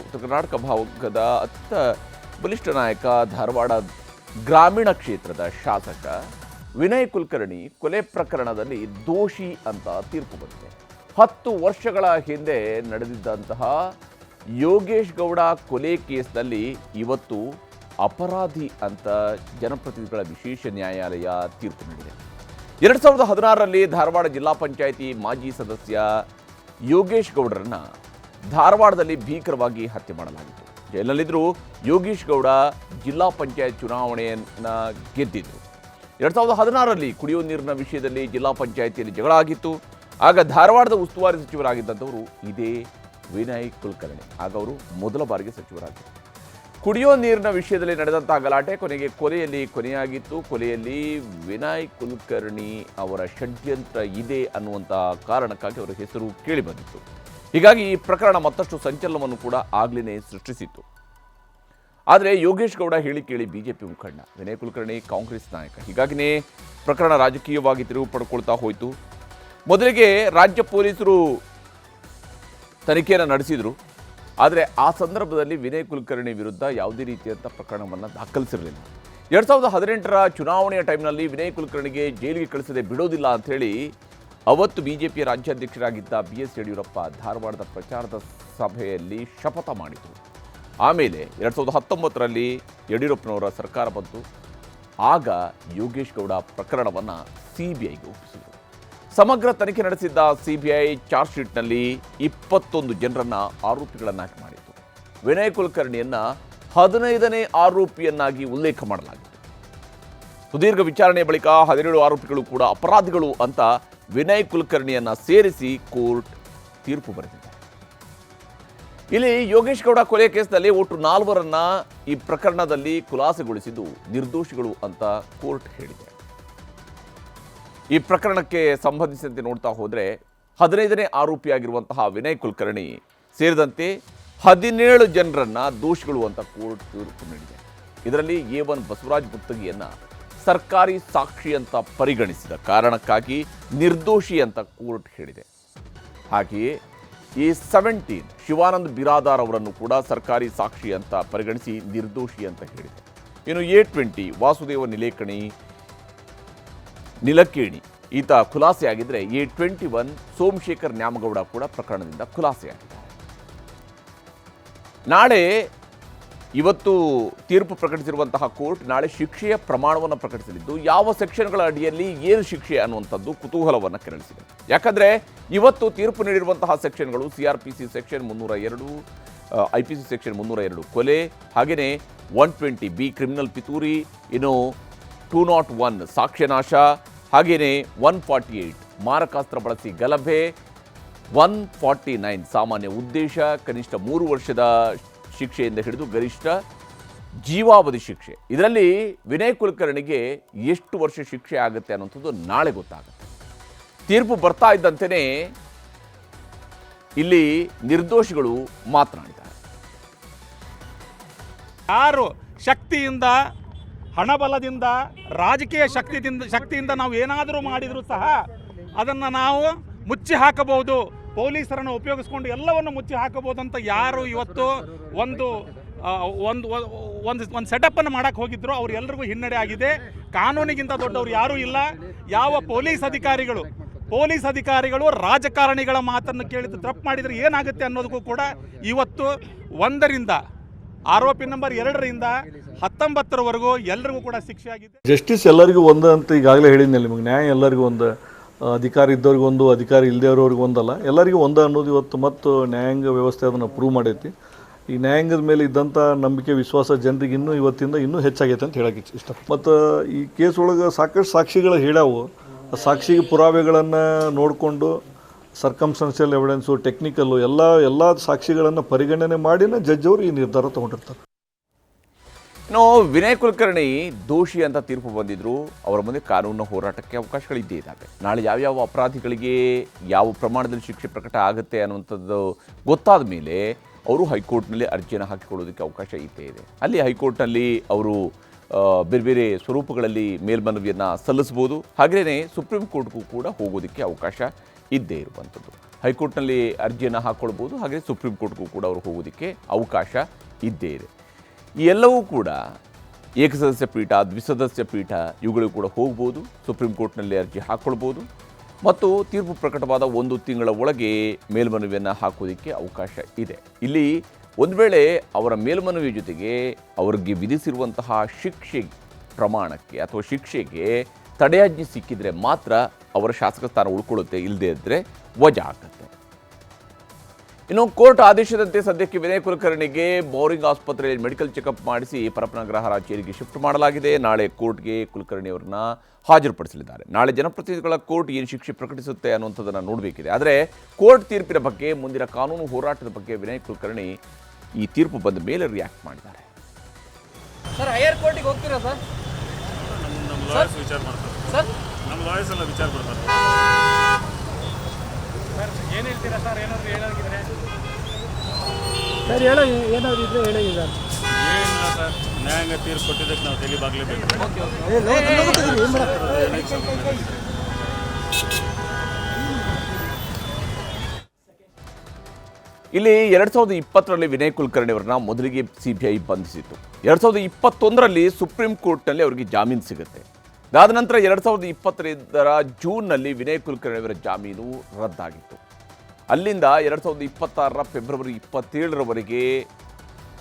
ಉತ್ತರ ಕರ್ನಾಟಕ ಭಾಗದ ಅತ್ಯಂತ ಬಲಿಷ್ಠ ನಾಯಕ, ಧಾರವಾಡ ಗ್ರಾಮೀಣ ಕ್ಷೇತ್ರದ ಶಾಸಕ ವಿನಯ್ ಕುಲಕರ್ಣಿ ಕೊಲೆ ಪ್ರಕರಣದಲ್ಲಿ ದೋಷಿ ಅಂತ ತೀರ್ಪು ಬಂದಿದೆ. 10 ವರ್ಷಗಳ ಹಿಂದೆ ನಡೆದಿದ್ದಂತಹ ಯೋಗೇಶ್ ಗೌಡ ಕೊಲೆ ಕೇಸ್ನಲ್ಲಿ ಇವತ್ತು ಅಪರಾಧಿ ಅಂತ ಜನಪ್ರತಿನಿಧಿಗಳ ವಿಶೇಷ ನ್ಯಾಯಾಲಯ ತೀರ್ಪು ನೀಡಿದೆ. 2016ರಲ್ಲಿ ಧಾರವಾಡ ಜಿಲ್ಲಾ ಪಂಚಾಯಿತಿ ಮಾಜಿ ಸದಸ್ಯ ಯೋಗೇಶ್ ಗೌಡರನ್ನ ಧಾರವಾಡದಲ್ಲಿ ಭೀಕರವಾಗಿ ಹತ್ಯೆ ಮಾಡಲಾಗಿತ್ತು. ಜೈಲಿನಲ್ಲಿದ್ದರೂ ಯೋಗೇಶ್ ಗೌಡ ಜಿಲ್ಲಾ ಪಂಚಾಯತ್ ಚುನಾವಣೆಯನ್ನು ಗೆದ್ದಿದ್ರು. 2016ರಲ್ಲಿ ಕುಡಿಯುವ ನೀರಿನ ವಿಷಯದಲ್ಲಿ ಜಿಲ್ಲಾ ಪಂಚಾಯಿತಿಯಲ್ಲಿ ಜಗಳ ಆಗಿತ್ತು. ಆಗ ಧಾರವಾಡದ ಉಸ್ತುವಾರಿ ಸಚಿವರಾಗಿದ್ದಂಥವರು ಇದೇ ವಿನಯ್ ಕುಲಕರ್ಣಿ. ಆಗ ಅವರು ಮೊದಲ ಬಾರಿಗೆ ಸಚಿವರಾಗಿದ್ದರು. ಕುಡಿಯೋ ನೀರಿನ ವಿಷಯದಲ್ಲಿ ನಡೆದಂತಹ ಗಲಾಟೆ ಕೊನೆಗೆ ಕೊನೆಯಾಗಿತ್ತು. ಕೊಲೆಯಲ್ಲಿ ವಿನಯ್ ಕುಲಕರ್ಣಿ ಅವರ ಷಡ್ಯಂತ್ರ ಇದೆ ಅನ್ನುವಂಥ ಕಾರಣಕ್ಕಾಗಿ ಅವರ ಹೆಸರು ಕೇಳಿಬಂದಿತ್ತು. ಹೀಗಾಗಿ ಈ ಪ್ರಕರಣ ಮತ್ತಷ್ಟು ಸಂಚಲನವನ್ನು ಕೂಡ ಆಗ್ಲೇ ಸೃಷ್ಟಿಸಿತ್ತು. ಆದರೆ ಯೋಗೇಶ್ ಗೌಡ ಹೇಳಿ ಕೇಳಿ ಬಿಜೆಪಿ ಮುಖಂಡ, ವಿನಯ್ ಕುಲಕರ್ಣಿ ಕಾಂಗ್ರೆಸ್ ನಾಯಕ. ಹೀಗಾಗಿಯೇ ಪ್ರಕರಣ ರಾಜಕೀಯವಾಗಿ ತಿರುವು ಪಡ್ಕೊಳ್ತಾ ಹೋಯಿತು. ಮೊದಲಿಗೆ ರಾಜ್ಯ ಪೊಲೀಸರು ತನಿಖೆಯನ್ನು ನಡೆಸಿದರು. ಆದರೆ ಆ ಸಂದರ್ಭದಲ್ಲಿ ವಿನಯ್ ಕುಲಕರ್ಣಿ ವಿರುದ್ಧ ಯಾವುದೇ ರೀತಿಯಂಥ ಪ್ರಕರಣವನ್ನು ದಾಖಲಿಸಿರಲಿಲ್ಲ. 2018ರ ಚುನಾವಣೆಯ ಟೈಮ್ನಲ್ಲಿ ವಿನಯ್ ಕುಲಕರ್ಣಿಗೆ ಜೈಲಿಗೆ ಕಳಿಸದೆ ಬಿಡೋದಿಲ್ಲ ಅಂಥೇಳಿ ಅವತ್ತು ಬಿಜೆಪಿಯ ರಾಜ್ಯಾಧ್ಯಕ್ಷರಾಗಿದ್ದ BS ಯಡಿಯೂರಪ್ಪ ಧಾರವಾಡದ ಪ್ರಚಾರದ ಸಭೆಯಲ್ಲಿ ಶಪಥ ಮಾಡಿದರು. ಆಮೇಲೆ 2019ರಲ್ಲಿ ಯಡಿಯೂರಪ್ಪನವರ ಸರ್ಕಾರ ಬಂತು. ಆಗ ಯೋಗೇಶ್ ಗೌಡ ಪ್ರಕರಣವನ್ನು CBIಗೆ ಒಪ್ಪಿಸಿದರು. ಸಮಗ್ರ ತನಿಖೆ ನಡೆಸಿದ್ದ CBI ಚಾರ್ಜ್ ಶೀಟ್ನಲ್ಲಿ 21 ಜನರನ್ನು ಆರೋಪಿಗಳನ್ನಾಗಿ ಮಾಡಿತ್ತು. ವಿನಯ್ ಕುಲಕರ್ಣಿಯನ್ನು 15ನೇ ಆರೋಪಿಯನ್ನಾಗಿ ಉಲ್ಲೇಖ ಮಾಡಲಾಗಿತ್ತು. ಸುದೀರ್ಘ ವಿಚಾರಣೆಯ ಬಳಿಕ 17 ಆರೋಪಿಗಳು ಕೂಡ ಅಪರಾಧಿಗಳು ಅಂತ ವಿನಯ್ ಕುಲಕರ್ಣಿಯನ್ನು ಸೇರಿಸಿ ಕೋರ್ಟ್ ತೀರ್ಪು ಬರೆದಿದೆ. ಇಲ್ಲಿ ಯೋಗೇಶ್ ಗೌಡ ಕೊಲೆ ಕೇಸ್ನಲ್ಲಿ ಒಟ್ಟು 4ರನ್ನ ಈ ಪ್ರಕರಣದಲ್ಲಿ ಖುಲಾಸೆಗೊಳಿಸಿದ್ದು ನಿರ್ದೋಷಿಗಳು ಅಂತ ಕೋರ್ಟ್ ಹೇಳಿದೆ. ಈ ಪ್ರಕರಣಕ್ಕೆ ಸಂಬಂಧಿಸಿದಂತೆ ನೋಡ್ತಾ ಹೋದರೆ 15ನೇ ಆರೋಪಿಯಾಗಿರುವಂತಹ ವಿನಯ್ ಕುಲಕರ್ಣಿ ಸೇರಿದಂತೆ 17 ಜನರನ್ನ ದೋಷಿಗಳು ಅಂತ ಕೋರ್ಟ್ ತೀರ್ಪು ನೀಡಿದೆ. ಇದರಲ್ಲಿ A1 ಬಸವರಾಜ್ ಮುತ್ತಗಿಯನ್ನು ಸರ್ಕಾರಿ ಸಾಕ್ಷಿ ಅಂತ ಪರಿಗಣಿಸಿದ ಕಾರಣಕ್ಕಾಗಿ ನಿರ್ದೋಷಿ ಅಂತ ಕೋರ್ಟ್ ಹೇಳಿದೆ. ಹಾಗೆಯೇ A17 ಶಿವಾನಂದ್ ಬಿರಾದಾರ್ ಅವರನ್ನು ಕೂಡ ಸರ್ಕಾರಿ ಸಾಕ್ಷಿ ಅಂತ ಪರಿಗಣಿಸಿ ನಿರ್ದೋಷಿ ಅಂತ ಹೇಳಿದೆ. ಇನ್ನು A20 ವಾಸುದೇವ ನಿಲಕೇಣಿ ಈತ ಖುಲಾಸೆಯಾಗಿದ್ದರೆ A21 ಸೋಮಶೇಖರ್ ನ್ಯಾಮಗೌಡ ಕೂಡ ಪ್ರಕರಣದಿಂದ ಖುಲಾಸೆಯಾಗಿದೆ. ನಾಳೆ ಇವತ್ತು ತೀರ್ಪು ಪ್ರಕಟಿಸಿರುವಂತಹ ಕೋರ್ಟ್ ನಾಳೆ ಶಿಕ್ಷೆಯ ಪ್ರಮಾಣವನ್ನು ಪ್ರಕಟಿಸಲಿದ್ದು ಯಾವ ಸೆಕ್ಷನ್ಗಳ ಅಡಿಯಲ್ಲಿ ಏನು ಶಿಕ್ಷೆ ಅನ್ನುವಂಥದ್ದು ಕುತೂಹಲವನ್ನು ಕೆರಳಿಸಿದೆ. ಯಾಕಂದರೆ ಇವತ್ತು ತೀರ್ಪು ನೀಡಿರುವಂತಹ ಸೆಕ್ಷನ್ಗಳು CRPC ಸೆಕ್ಷನ್ 302, IPC ಸೆಕ್ಷನ್ 302 ಕೊಲೆ, ಹಾಗೆಯೇ 120B ಕ್ರಿಮಿನಲ್ ಪಿತೂರಿ, ಇನ್ನು 201 ಸಾಕ್ಷ್ಯನಾಶ, ಹಾಗೆಯೇ 148 ಮಾರಕಾಸ್ತ್ರ ಬಳಸಿ ಗಲಭೆ, 149 ಸಾಮಾನ್ಯ ಉದ್ದೇಶ, ಕನಿಷ್ಠ 3 ವರ್ಷದ ಶಿಕ್ಷೆಯಿಂದ ಹಿಡಿದು ಗರಿಷ್ಠ ಜೀವಾವಧಿ ಶಿಕ್ಷೆ. ಇದರಲ್ಲಿ ವಿನಯ್ ಕುಲಕರ್ಣಿಗೆ ಎಷ್ಟು ವರ್ಷ ಶಿಕ್ಷೆ ಆಗುತ್ತೆ ಅನ್ನೋಂಥದ್ದು ನಾಳೆ ಗೊತ್ತಾಗುತ್ತೆ. ತೀರ್ಪು ಬರ್ತಾ ಇದ್ದಂತೆಯೇ ಇಲ್ಲಿ ನಿರ್ದೋಷಿಗಳು ಮಾತನಾಡಿದ್ದಾರೆ. ಯಾರು ಶಕ್ತಿಯಿಂದ, ಹಣಬಲದಿಂದ, ರಾಜಕೀಯ ಶಕ್ತಿಯಿಂದ ನಾವು ಏನಾದರೂ ಮಾಡಿದರೂ ಸಹ ಅದನ್ನು ನಾವು ಮುಚ್ಚಿ ಹಾಕಬಹುದು, ಪೊಲೀಸರನ್ನು ಉಪಯೋಗಿಸ್ಕೊಂಡು ಎಲ್ಲವನ್ನು ಮುಚ್ಚಿ ಹಾಕಬಹುದು ಅಂತ ಯಾರು ಇವತ್ತು ಒಂದು ಸೆಟಪ್ಪನ್ನು ಮಾಡೋಕ್ಕೆ ಹೋಗಿದ್ರು ಅವರೆಲ್ಲರಿಗೂ ಹಿನ್ನಡೆ ಆಗಿದೆ. ಕಾನೂನಿಗಿಂತ ದೊಡ್ಡವರು ಯಾರೂ ಇಲ್ಲ. ಯಾವ ಪೊಲೀಸ್ ಅಧಿಕಾರಿಗಳು ರಾಜಕಾರಣಿಗಳ ಮಾತನ್ನು ಕೇಳಿದ್ದು ತಪ್ಪು ಮಾಡಿದರೆ ಏನಾಗುತ್ತೆ ಅನ್ನೋದಕ್ಕೂ ಕೂಡ ಇವತ್ತು 1ರಿಂದ ಆರೋಪಿ ನಂಬರ್ 2ರಿಂದ 19ರವರೆಗೂ ಎಲ್ಲರಿಗೂ ಕೂಡ ಶಿಕ್ಷೆ ಆಗಿದೆ. ಜಸ್ಟಿಸ್ ಎಲ್ಲರಿಗೂ ಒಂದು ಅಂತ ಈಗಾಗಲೇ ಹೇಳಿದ್ನಲ್ಲ ನಿಮಗೆ. ನ್ಯಾಯ ಎಲ್ಲರಿಗೂ ಒಂದು, ಅಧಿಕಾರ ಇದ್ದವ್ರಿಗೆ ಒಂದು, ಅಧಿಕಾರ ಇಲ್ಲದವ್ರಿಗೆ ಒಂದಲ್ಲ, ಎಲ್ಲರಿಗೂ ಒಂದು ಅನ್ನೋದು ಇವತ್ತು ಮತ್ತು ನ್ಯಾಯಾಂಗ ವ್ಯವಸ್ಥೆ ಅದನ್ನು ಪ್ರೂವ್ ಮಾಡೈತಿ. ಈ ನ್ಯಾಯಾಂಗದ ಮೇಲೆ ಇದ್ದಂಥ ನಂಬಿಕೆ, ವಿಶ್ವಾಸ ಜನರಿಗೆ ಇವತ್ತಿಂದ ಇನ್ನೂ ಹೆಚ್ಚಾಗೈತೆ ಅಂತ ಹೇಳಕ್ಕೆ ಇಷ್ಟ. ಮತ್ತು ಈ ಕೇಸ್ ಒಳಗೆ ಸಾಕಷ್ಟು ಸಾಕ್ಷಿಗಳು ಹೇಳ್ಯಾವು. ಸಾಕ್ಷಿಗೆ ಪುರಾವೆಗಳನ್ನು ನೋಡಿಕೊಂಡು ಸರ್ಕಮ್ಸ್ಟೆನ್ಷಿಯಲ್ ಎವಿಡೆನ್ಸು, ಟೆಕ್ನಿಕಲ್ಲು ಎಲ್ಲ ಸಾಕ್ಷಿಗಳನ್ನು ಪರಿಗಣನೆ ಮಾಡಿನ ಜಡ್ಜ್ ಅವರು ಈ ನಿರ್ಧಾರ ತೊಗೊಂಡಿರ್ತಾರೆ. ಇನ್ನು ವಿನಯ್ ಕುಲಕರ್ಣಿ ದೋಷಿ ಅಂತ ತೀರ್ಪು ಬಂದಿದ್ರು. ಅವರ ಮುಂದೆ ಕಾನೂನಿನ ಹೋರಾಟಕ್ಕೆ ಅವಕಾಶಗಳಿದ್ದೇ ಇದ್ದಾವೆ. ನಾಳೆ ಯಾವ್ಯಾವ ಅಪರಾಧಿಗಳಿಗೆ ಯಾವ ಪ್ರಮಾಣದಲ್ಲಿ ಶಿಕ್ಷೆ ಪ್ರಕಟ ಆಗುತ್ತೆ ಅನ್ನುವಂಥದ್ದು ಗೊತ್ತಾದ ಮೇಲೆ ಅವರು ಹೈಕೋರ್ಟ್ನಲ್ಲಿ ಅರ್ಜಿಯನ್ನು ಹಾಕಿಕೊಳ್ಳೋದಕ್ಕೆ ಅವಕಾಶ ಇದ್ದೇ ಇದೆ. ಅಲ್ಲಿ ಹೈಕೋರ್ಟ್ನಲ್ಲಿ ಅವರು ಬೇರೆ ಬೇರೆ ಸ್ವರೂಪಗಳಲ್ಲಿ ಮೇಲ್ಮನವಿಯನ್ನು ಸಲ್ಲಿಸ್ಬೋದು. ಹಾಗೆಯೇ ಸುಪ್ರೀಂ ಕೋರ್ಟ್ಗೂ ಕೂಡ ಹೋಗೋದಕ್ಕೆ ಅವಕಾಶ ಇದ್ದೇ ಇರುವಂಥದ್ದು. ಹೈಕೋರ್ಟ್ನಲ್ಲಿ ಅರ್ಜಿಯನ್ನು ಹಾಕ್ಕೊಳ್ಬೋದು, ಹಾಗೆ ಸುಪ್ರೀಂ ಕೋರ್ಟ್ಗೂ ಕೂಡ ಅವರು ಹೋಗೋದಕ್ಕೆ ಅವಕಾಶ ಇದ್ದೇ ಇದೆ. ಈ ಎಲ್ಲವೂ ಕೂಡ ಏಕಸದಸ್ಯ ಪೀಠ, ದ್ವಿಸದಸ್ಯ ಪೀಠ ಇವುಗಳು ಕೂಡ ಹೋಗ್ಬೋದು, ಸುಪ್ರೀಂ ಕೋರ್ಟ್ನಲ್ಲಿ ಅರ್ಜಿ ಹಾಕ್ಕೊಳ್ಬೋದು ಮತ್ತು ತೀರ್ಪು ಪ್ರಕಟವಾದ 1 ತಿಂಗಳ ಒಳಗೆ ಮೇಲ್ಮನವಿಯನ್ನು ಹಾಕೋದಕ್ಕೆ ಅವಕಾಶ ಇದೆ. ಇಲ್ಲಿ ಒಂದು ವೇಳೆ ಅವರ ಮೇಲ್ಮನವಿ ಜೊತೆಗೆ ಅವರಿಗೆ ವಿಧಿಸಿರುವಂತಹ ಶಿಕ್ಷೆ ಪ್ರಮಾಣಕ್ಕೆ ಅಥವಾ ಶಿಕ್ಷೆಗೆ ತಡೆಯಾಜ್ಞೆ ಸಿಕ್ಕಿದರೆ ಮಾತ್ರ ಅವರ ಶಾಸಕ ಸ್ಥಾನ ಉಳ್ಕೊಳ್ಳುತ್ತೆ, ಇಲ್ಲದೇ ಇದ್ದರೆ ವಜಾ ಆಗುತ್ತೆ. ಇನ್ನು ಕೋರ್ಟ್ ಆದೇಶದಂತೆ ಸದ್ಯಕ್ಕೆ ವಿನಯ್ ಕುಲಕರ್ಣಿಗೆ ಬೋರಿಂಗ್ ಆಸ್ಪತ್ರೆಯಲ್ಲಿ ಮೆಡಿಕಲ್ ಚೆಕಪ್ ಮಾಡಿಸಿ ಪರಪ್ಪನ ಗ್ರಹ ಜೈಲಿಗೆ ಶಿಫ್ಟ್ ಮಾಡಲಾಗಿದೆ. ನಾಳೆ ಕೋರ್ಟ್ಗೆ ಕುಲಕರ್ಣಿ ಅವರನ್ನ ಹಾಜರುಪಡಿಸಲಿದ್ದಾರೆ. ನಾಳೆ ಜನಪ್ರತಿನಿಧಿಗಳ ಕೋರ್ಟ್ ಏನು ಶಿಕ್ಷೆ ಪ್ರಕಟಿಸುತ್ತೆ ಅನ್ನುವಂಥದ್ದನ್ನು ನೋಡಬೇಕಿದೆ. ಆದರೆ ಕೋರ್ಟ್ ತೀರ್ಪಿನ ಬಗ್ಗೆ, ಮುಂದಿನ ಕಾನೂನು ಹೋರಾಟದ ಬಗ್ಗೆ ವಿನಯ್ ಕುಲಕರ್ಣಿ ಈ ತೀರ್ಪು ಬಂದ ಮೇಲೆ ರಿಯಾಕ್ಟ್ ಮಾಡಿದ್ದಾರೆ. ಸರ್ ಹೈಯರ್ ಕೋರ್ಟಿಗೆ ಹೋಗ್ತೀರಾ ಸರ್? ನಮ್ಮ ಲಾಯರ್ಸ್ ವಿಚಾರ ಮಾಡ್ತಾರೆ ಸರ್, ನಮ್ಮ ಲಾಯರ್ಸ್ ಎಲ್ಲ ವಿಚಾರ ಮಾಡ್ತಾರೆ ಸರ್ ಏನು ಹೇಳ್ತೀರಾ ಸರ್? ಏನಾದರೂ ಹೇಳೋದಿದ್ರೆ ಸರ್ ಏನಾದ್ರು ಇದ್ರೆ ಹೇಳಿ ಸರ್. ಏನಿಲ್ಲ ಸರ್, ನ್ಯಾಯಾಂಗ ತೀರ್ಪು ಕೊಟ್ಟಿದ್ದಕ್ಕೆ ನಾವು ತಲೆಬಾಗಲೇಬೇಕು. ಇಲ್ಲಿ 2020ರಲ್ಲಿ ವಿನಯ್ ಕುಲಕರ್ಣಿ ಅವರನ್ನ ಮೊದಲಿಗೆ CBI ಬಂಧಿಸಿತ್ತು. 2021ರಲ್ಲಿ ಸುಪ್ರೀಂ ಕೋರ್ಟ್ನಲ್ಲಿ ಅವರಿಗೆ ಜಾಮೀನು ಸಿಗುತ್ತೆ. ಅದಾದ ನಂತರ 2022ರ ಜೂನ್ನಲ್ಲಿ ವಿನಯ್ ಕುಲಕರ್ಣಿ ಅವರ ಜಾಮೀನು ರದ್ದಾಗಿತ್ತು. ಅಲ್ಲಿಂದ 2026ರ ಫೆಬ್ರವರಿ 27ರವರೆಗೆ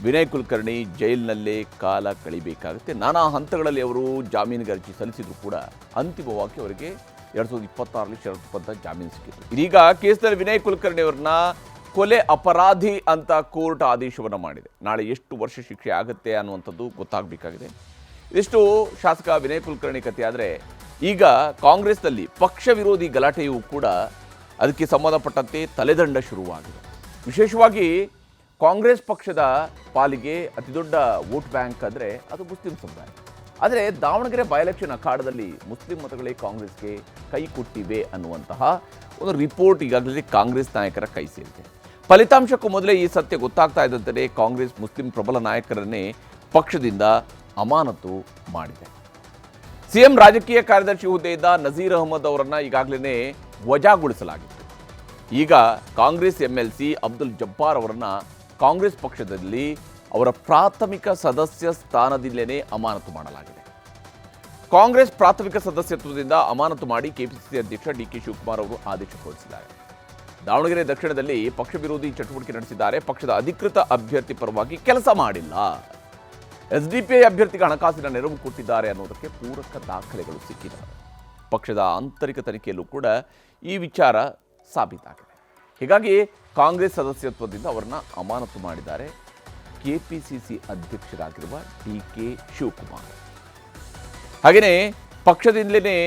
ವಿನಯ್ ಕುಲಕರ್ಣಿ ಜೈಲಿನಲ್ಲೇ ಕಾಲ ಕಳಿಬೇಕಾಗುತ್ತೆ. ನಾನಾ ಹಂತಗಳಲ್ಲಿ ಅವರು ಜಾಮೀನಿಗೆ ಅರ್ಜಿ ಸಲ್ಲಿಸಿದ್ರು ಕೂಡ ಅಂತಿಮವಾಗಿ ಅವರಿಗೆ 2026ರಲ್ಲಿ ಷರತ್ತುಬದ್ಧ ಜಾಮೀನು ಸಿಕ್ಕಿತ್ತು. ಇದೀಗ ಕೇಸ್ನಲ್ಲಿ ವಿನಯ್ ಕುಲಕರ್ಣಿ ಅವರನ್ನ ಕೊಲೆ ಅಪರಾಧಿ ಅಂತ ಕೋರ್ಟ್ ಆದೇಶವನ್ನು ಮಾಡಿದೆ. ನಾಳೆ ಎಷ್ಟು ವರ್ಷ ಶಿಕ್ಷೆ ಆಗುತ್ತೆ ಅನ್ನುವಂಥದ್ದು ಗೊತ್ತಾಗಬೇಕಾಗಿದೆ. ಇದಿಷ್ಟು ಶಾಸಕ ವಿನಯ್ ಕುಲಕರ್ಣಿ ಕಥೆ. ಆದರೆ ಈಗ ಕಾಂಗ್ರೆಸ್ನಲ್ಲಿ ಪಕ್ಷ ವಿರೋಧಿ ಗಲಾಟೆಯೂ ಕೂಡ ಅದಕ್ಕೆ ಸಂಬಂಧಪಟ್ಟಂತೆ ತಲೆದಂಡ ಶುರುವಾಗಿದೆ. ವಿಶೇಷವಾಗಿ ಕಾಂಗ್ರೆಸ್ ಪಕ್ಷದ ಪಾಲಿಗೆ ಅತಿದೊಡ್ಡ ವೋಟ್ ಬ್ಯಾಂಕ್ ಅಂದರೆ ಅದು ಮುಸ್ಲಿಂ ಸಮುದಾಯ. ಆದರೆ ದಾವಣಗೆರೆ ಬೈ ಎಲೆಕ್ಷನ್ ಅಖಾಡದಲ್ಲಿ ಮುಸ್ಲಿಂ ಮತಗಳೇ ಕಾಂಗ್ರೆಸ್ಗೆ ಕೈ ಕೊಟ್ಟಿವೆ ಅನ್ನುವಂತಹ ಒಂದು ರಿಪೋರ್ಟ್ ಈಗಾಗಲೇ ಕಾಂಗ್ರೆಸ್ ನಾಯಕರ ಕೈ ಸೇರಿದೆ. ಫಲಿತಾಂಶಕ್ಕೂ ಮೊದಲೇ ಈ ಸತ್ಯ ಗೊತ್ತಾಗ್ತಾ ಇದ್ದಂತೆ ಕಾಂಗ್ರೆಸ್ ಮುಸ್ಲಿಂ ಪ್ರಬಲ ನಾಯಕರನ್ನೇ ಪಕ್ಷದಿಂದ ಅಮಾನತು ಮಾಡಿದೆ. ಸಿಎಂ ರಾಜಕೀಯ ಕಾರ್ಯದರ್ಶಿ ಹುದ್ದೆಯಿಂದ ನಜೀರ್ ಅಹಮದ್ ಅವರನ್ನು ಈಗಾಗಲೇ ವಜಾಗೊಳಿಸಲಾಗಿತ್ತು. ಈಗ ಕಾಂಗ್ರೆಸ್ MLC ಅಬ್ದುಲ್ ಜಬ್ಬಾರ್ ಅವರನ್ನು ಕಾಂಗ್ರೆಸ್ ಪಕ್ಷದಲ್ಲಿ ಅವರ ಪ್ರಾಥಮಿಕ ಸದಸ್ಯ ಸ್ಥಾನದಿಂದಲೇ ಅಮಾನತು ಮಾಡಲಾಗಿದೆ. ಕಾಂಗ್ರೆಸ್ ಪ್ರಾಥಮಿಕ ಸದಸ್ಯತ್ವದಿಂದ ಅಮಾನತು ಮಾಡಿ KPCC ಅಧ್ಯಕ್ಷ DK ಶಿವಕುಮಾರ್ ಅವರು ಆದೇಶ ಹೊರಡಿಸಿದ್ದಾರೆ. ದಾವಣಗೆರೆ ದಕ್ಷಿಣದಲ್ಲಿ ಪಕ್ಷ ವಿರೋಧಿ ಚಟುವಟಿಕೆ ನಡೆಸಿದ್ದಾರೆ. ಪಕ್ಷದ ಅಧಿಕೃತ ಅಭ್ಯರ್ಥಿ ಪರವಾಗಿ ಕೆಲಸ ಮಾಡಿಲ್ಲ. SDPI ಅಭ್ಯರ್ಥಿಗೆ ಹಣಕಾಸಿನ ನೆರವು ಕೊಟ್ಟಿದ್ದಾರೆ ಅನ್ನೋದಕ್ಕೆ ಪೂರಕ ದಾಖಲೆಗಳು ಸಿಕ್ಕಿದ್ದಾರೆ. ಪಕ್ಷದ ಆಂತರಿಕ ತನಿಖೆಯಲ್ಲೂ ಕೂಡ ಈ ವಿಚಾರ ಸಾಬೀತಾಗಿದೆ. ಹೀಗಾಗಿ ಕಾಂಗ್ರೆಸ್ ಸದಸ್ಯತ್ವದಿಂದ ಅವರನ್ನ ಅಮಾನತು ಮಾಡಿದ್ದಾರೆ KPCC ಅಧ್ಯಕ್ಷರಾಗಿರುವ DK ಶಿವಕುಮಾರ್. ಹಾಗೆಯೇ ಪಕ್ಷದಿಂದಲೇ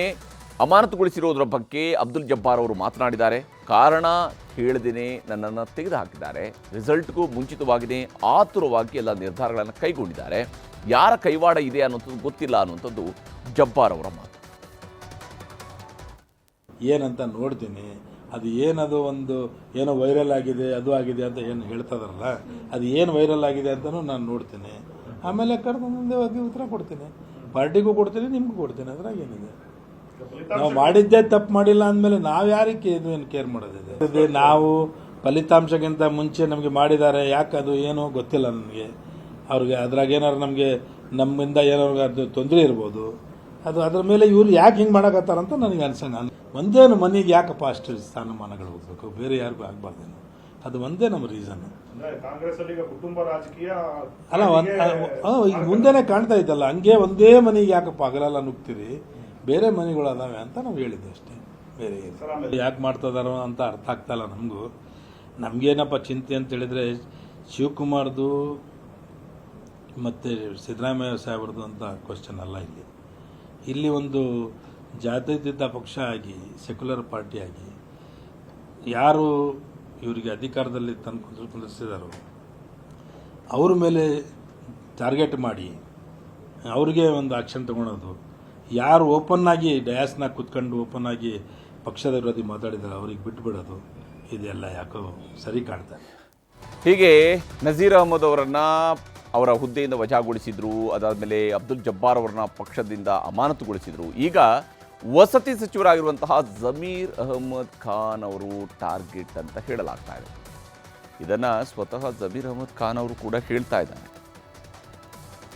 ಅಮಾನತುಗೊಳಿಸಿರೋದ್ರ ಬಗ್ಗೆ ಅಬ್ದುಲ್ ಜಬ್ಬಾರ್ ಅವರು ಮಾತನಾಡಿದ್ದಾರೆ. ಕಾರಣ ಹೇಳದೇನೆ ನನ್ನನ್ನು ತೆಗೆದುಹಾಕಿದ್ದಾರೆ. ರಿಸಲ್ಟ್ಗೂ ಮುಂಚಿತವಾಗಿಯೇ ಆತುರವಾಗಿ ಎಲ್ಲ ನಿರ್ಧಾರಗಳನ್ನು ಕೈಗೊಂಡಿದ್ದಾರೆ. ಯಾರ ಕೈವಾಡ ಇದೆ ಅನ್ನೋಂಥದ್ದು ಗೊತ್ತಿಲ್ಲ ಅನ್ನುವಂಥದ್ದು ಜಬ್ಬಾರ್ ಅವರ ಮಾತು. ಏನಂತ ನೋಡ್ತೀನಿ, ಅದು ಏನದು ಒಂದು ಏನೋ ವೈರಲ್ ಆಗಿದೆ ಅದು ಆಗಿದೆ ಅಂತ ಏನು ಹೇಳ್ತದಾರಲ್ಲ, ಅದು ಏನು ವೈರಲ್ ಆಗಿದೆ ಅಂತಲೂ ನಾನು ನೋಡ್ತೀನಿ. ಆಮೇಲೆ ಕರೆದು ಮುಂದೆ ಹೋಗಿ ಉತ್ತರ ಕೊಡ್ತೀನಿ. ಪಾರ್ಟಿಗೂ ಕೊಡ್ತೀನಿ, ನಿಮಗೂ ಕೊಡ್ತೀನಿ. ಅದ್ರಾಗ ಏನಿದೆ, ನಾವು ಮಾಡಿದ್ದೇ ತಪ್ಪು ಮಾಡಿಲ್ಲ ಅಂದಮೇಲೆ ನಾವು ಯಾರಿಗೆ ಏನು ಕೇರ್ ಮಾಡೋದಿದೆ. ನಾವು ಫಲಿತಾಂಶಕ್ಕಿಂತ ಮುಂಚೆ ನಮಗೆ ಮಾಡಿದ್ದಾರೆ, ಯಾಕೆ ಅದು ಏನೋ ಗೊತ್ತಿಲ್ಲ ನನಗೆ. ಅವ್ರಿಗೆ ಅದ್ರಾಗ ಏನಾರು ನಮಗೆ ನಮ್ಮಿಂದ ಏನಾರು ಅದು ತೊಂದರೆ ಇರ್ಬೋದು. ಅದು ಅದ್ರ ಮೇಲೆ ಇವ್ರು ಯಾಕೆ ಹಿಂಗೆ ಮಾಡಕತ್ತಾರಂತ ನನಗೆ ಅನ್ಸಂಗ. ಒಂದೇನು ಮನೆಗೆ ಯಾಕಪ್ಪ ಅಷ್ಟು ಸ್ಥಾನಮಾನಗಳು ಹೋಗ್ಬೇಕು, ಬೇರೆ ಯಾರಿಗೂ ಆಗಬಾರ್ದೇನು, ಅದು ಒಂದೇ ನಮ್ಮ ರೀಸನ್. ಅಲ್ಲ, ಈಗ ಮುಂದೆನೆ ಕಾಣ್ತಾ ಇದ್ದಲ್ಲ, ಹಂಗೆ ಒಂದೇ ಮನೆಗೆ ಯಾಕಪ್ಪ ಹಗಲೆಲ್ಲ ನುಗ್ತೀರಿ, ಬೇರೆ ಮನೆಗಳು ಅದಾವೆ ಅಂತ ನಾವು ಹೇಳಿದ್ದೆ ಅಷ್ಟೇ. ಬೇರೆ ಯಾಕೆ ಮಾಡ್ತಿದಾರೋ ಅಂತ ಅರ್ಥ ಆಗ್ತಾಯಿಲ್ಲ ನಮಗೂ. ನಮಗೇನಪ್ಪ ಚಿಂತೆ ಅಂತ ಹೇಳಿದ್ರೆ ಶಿವಕುಮಾರ್ದು ಮತ್ತು ಸಿದ್ದರಾಮಯ್ಯ ಸಾಹೇಬ್ರದ್ದು ಅಂತ ಕ್ವಶನ್ ಅಲ್ಲ. ಇಲ್ಲಿ ಒಂದು ಜಾತ್ಯತೀತ ಪಕ್ಷ ಆಗಿ, ಸೆಕ್ಯುಲರ್ ಪಾರ್ಟಿಯಾಗಿ ಯಾರು ಇವರಿಗೆ ಅಧಿಕಾರದಲ್ಲಿ ತಂದು ಕುಂದಿರ್ಸಿದಾರೋ ಅವ್ರ ಮೇಲೆ ಟಾರ್ಗೆಟ್ ಮಾಡಿ ಅವ್ರಿಗೆ ಒಂದು ಆಕ್ಷನ್ ತಗೊಳೋದು, ಯಾರು ಓಪನ್ ಆಗಿ ಡಯಾಸ್ನಾಗ ಕುತ್ಕೊಂಡು ಓಪನ್ ಆಗಿ ಪಕ್ಷದ ವಿರೋಧಿ ಮಾತಾಡಿದ್ದಾರೆ ಅವ್ರಿಗೆ ಬಿಟ್ಟುಬಿಡೋದು, ಇದೆಲ್ಲ ಯಾಕೋ ಸರಿ ಕಾಣ್ತಾರೆ. ಹೀಗೆ ನಜೀರ್ ಅಹಮದ್ ಅವರನ್ನು ಅವರ ಹುದ್ದೆಯಿಂದ ವಜಾಗೊಳಿಸಿದ್ರು. ಅದಾದಮೇಲೆ ಅಬ್ದುಲ್ ಜಬ್ಬಾರ್ ಅವರನ್ನ ಪಕ್ಷದಿಂದ ಅಮಾನತುಗೊಳಿಸಿದ್ರು. ಈಗ ವಸತಿ ಸಚಿವರಾಗಿರುವಂತಹ ಜಮೀರ್ ಅಹಮದ್ ಖಾನ್ ಅವರು ಟಾರ್ಗೆಟ್ ಅಂತ ಹೇಳಲಾಗ್ತಾ ಇದೆ. ಇದನ್ನು ಸ್ವತಃ ಜಮೀರ್ ಅಹಮದ್ ಖಾನ್ ಅವರು ಕೂಡ ಹೇಳ್ತಾ ಇದ್ದಾರೆ.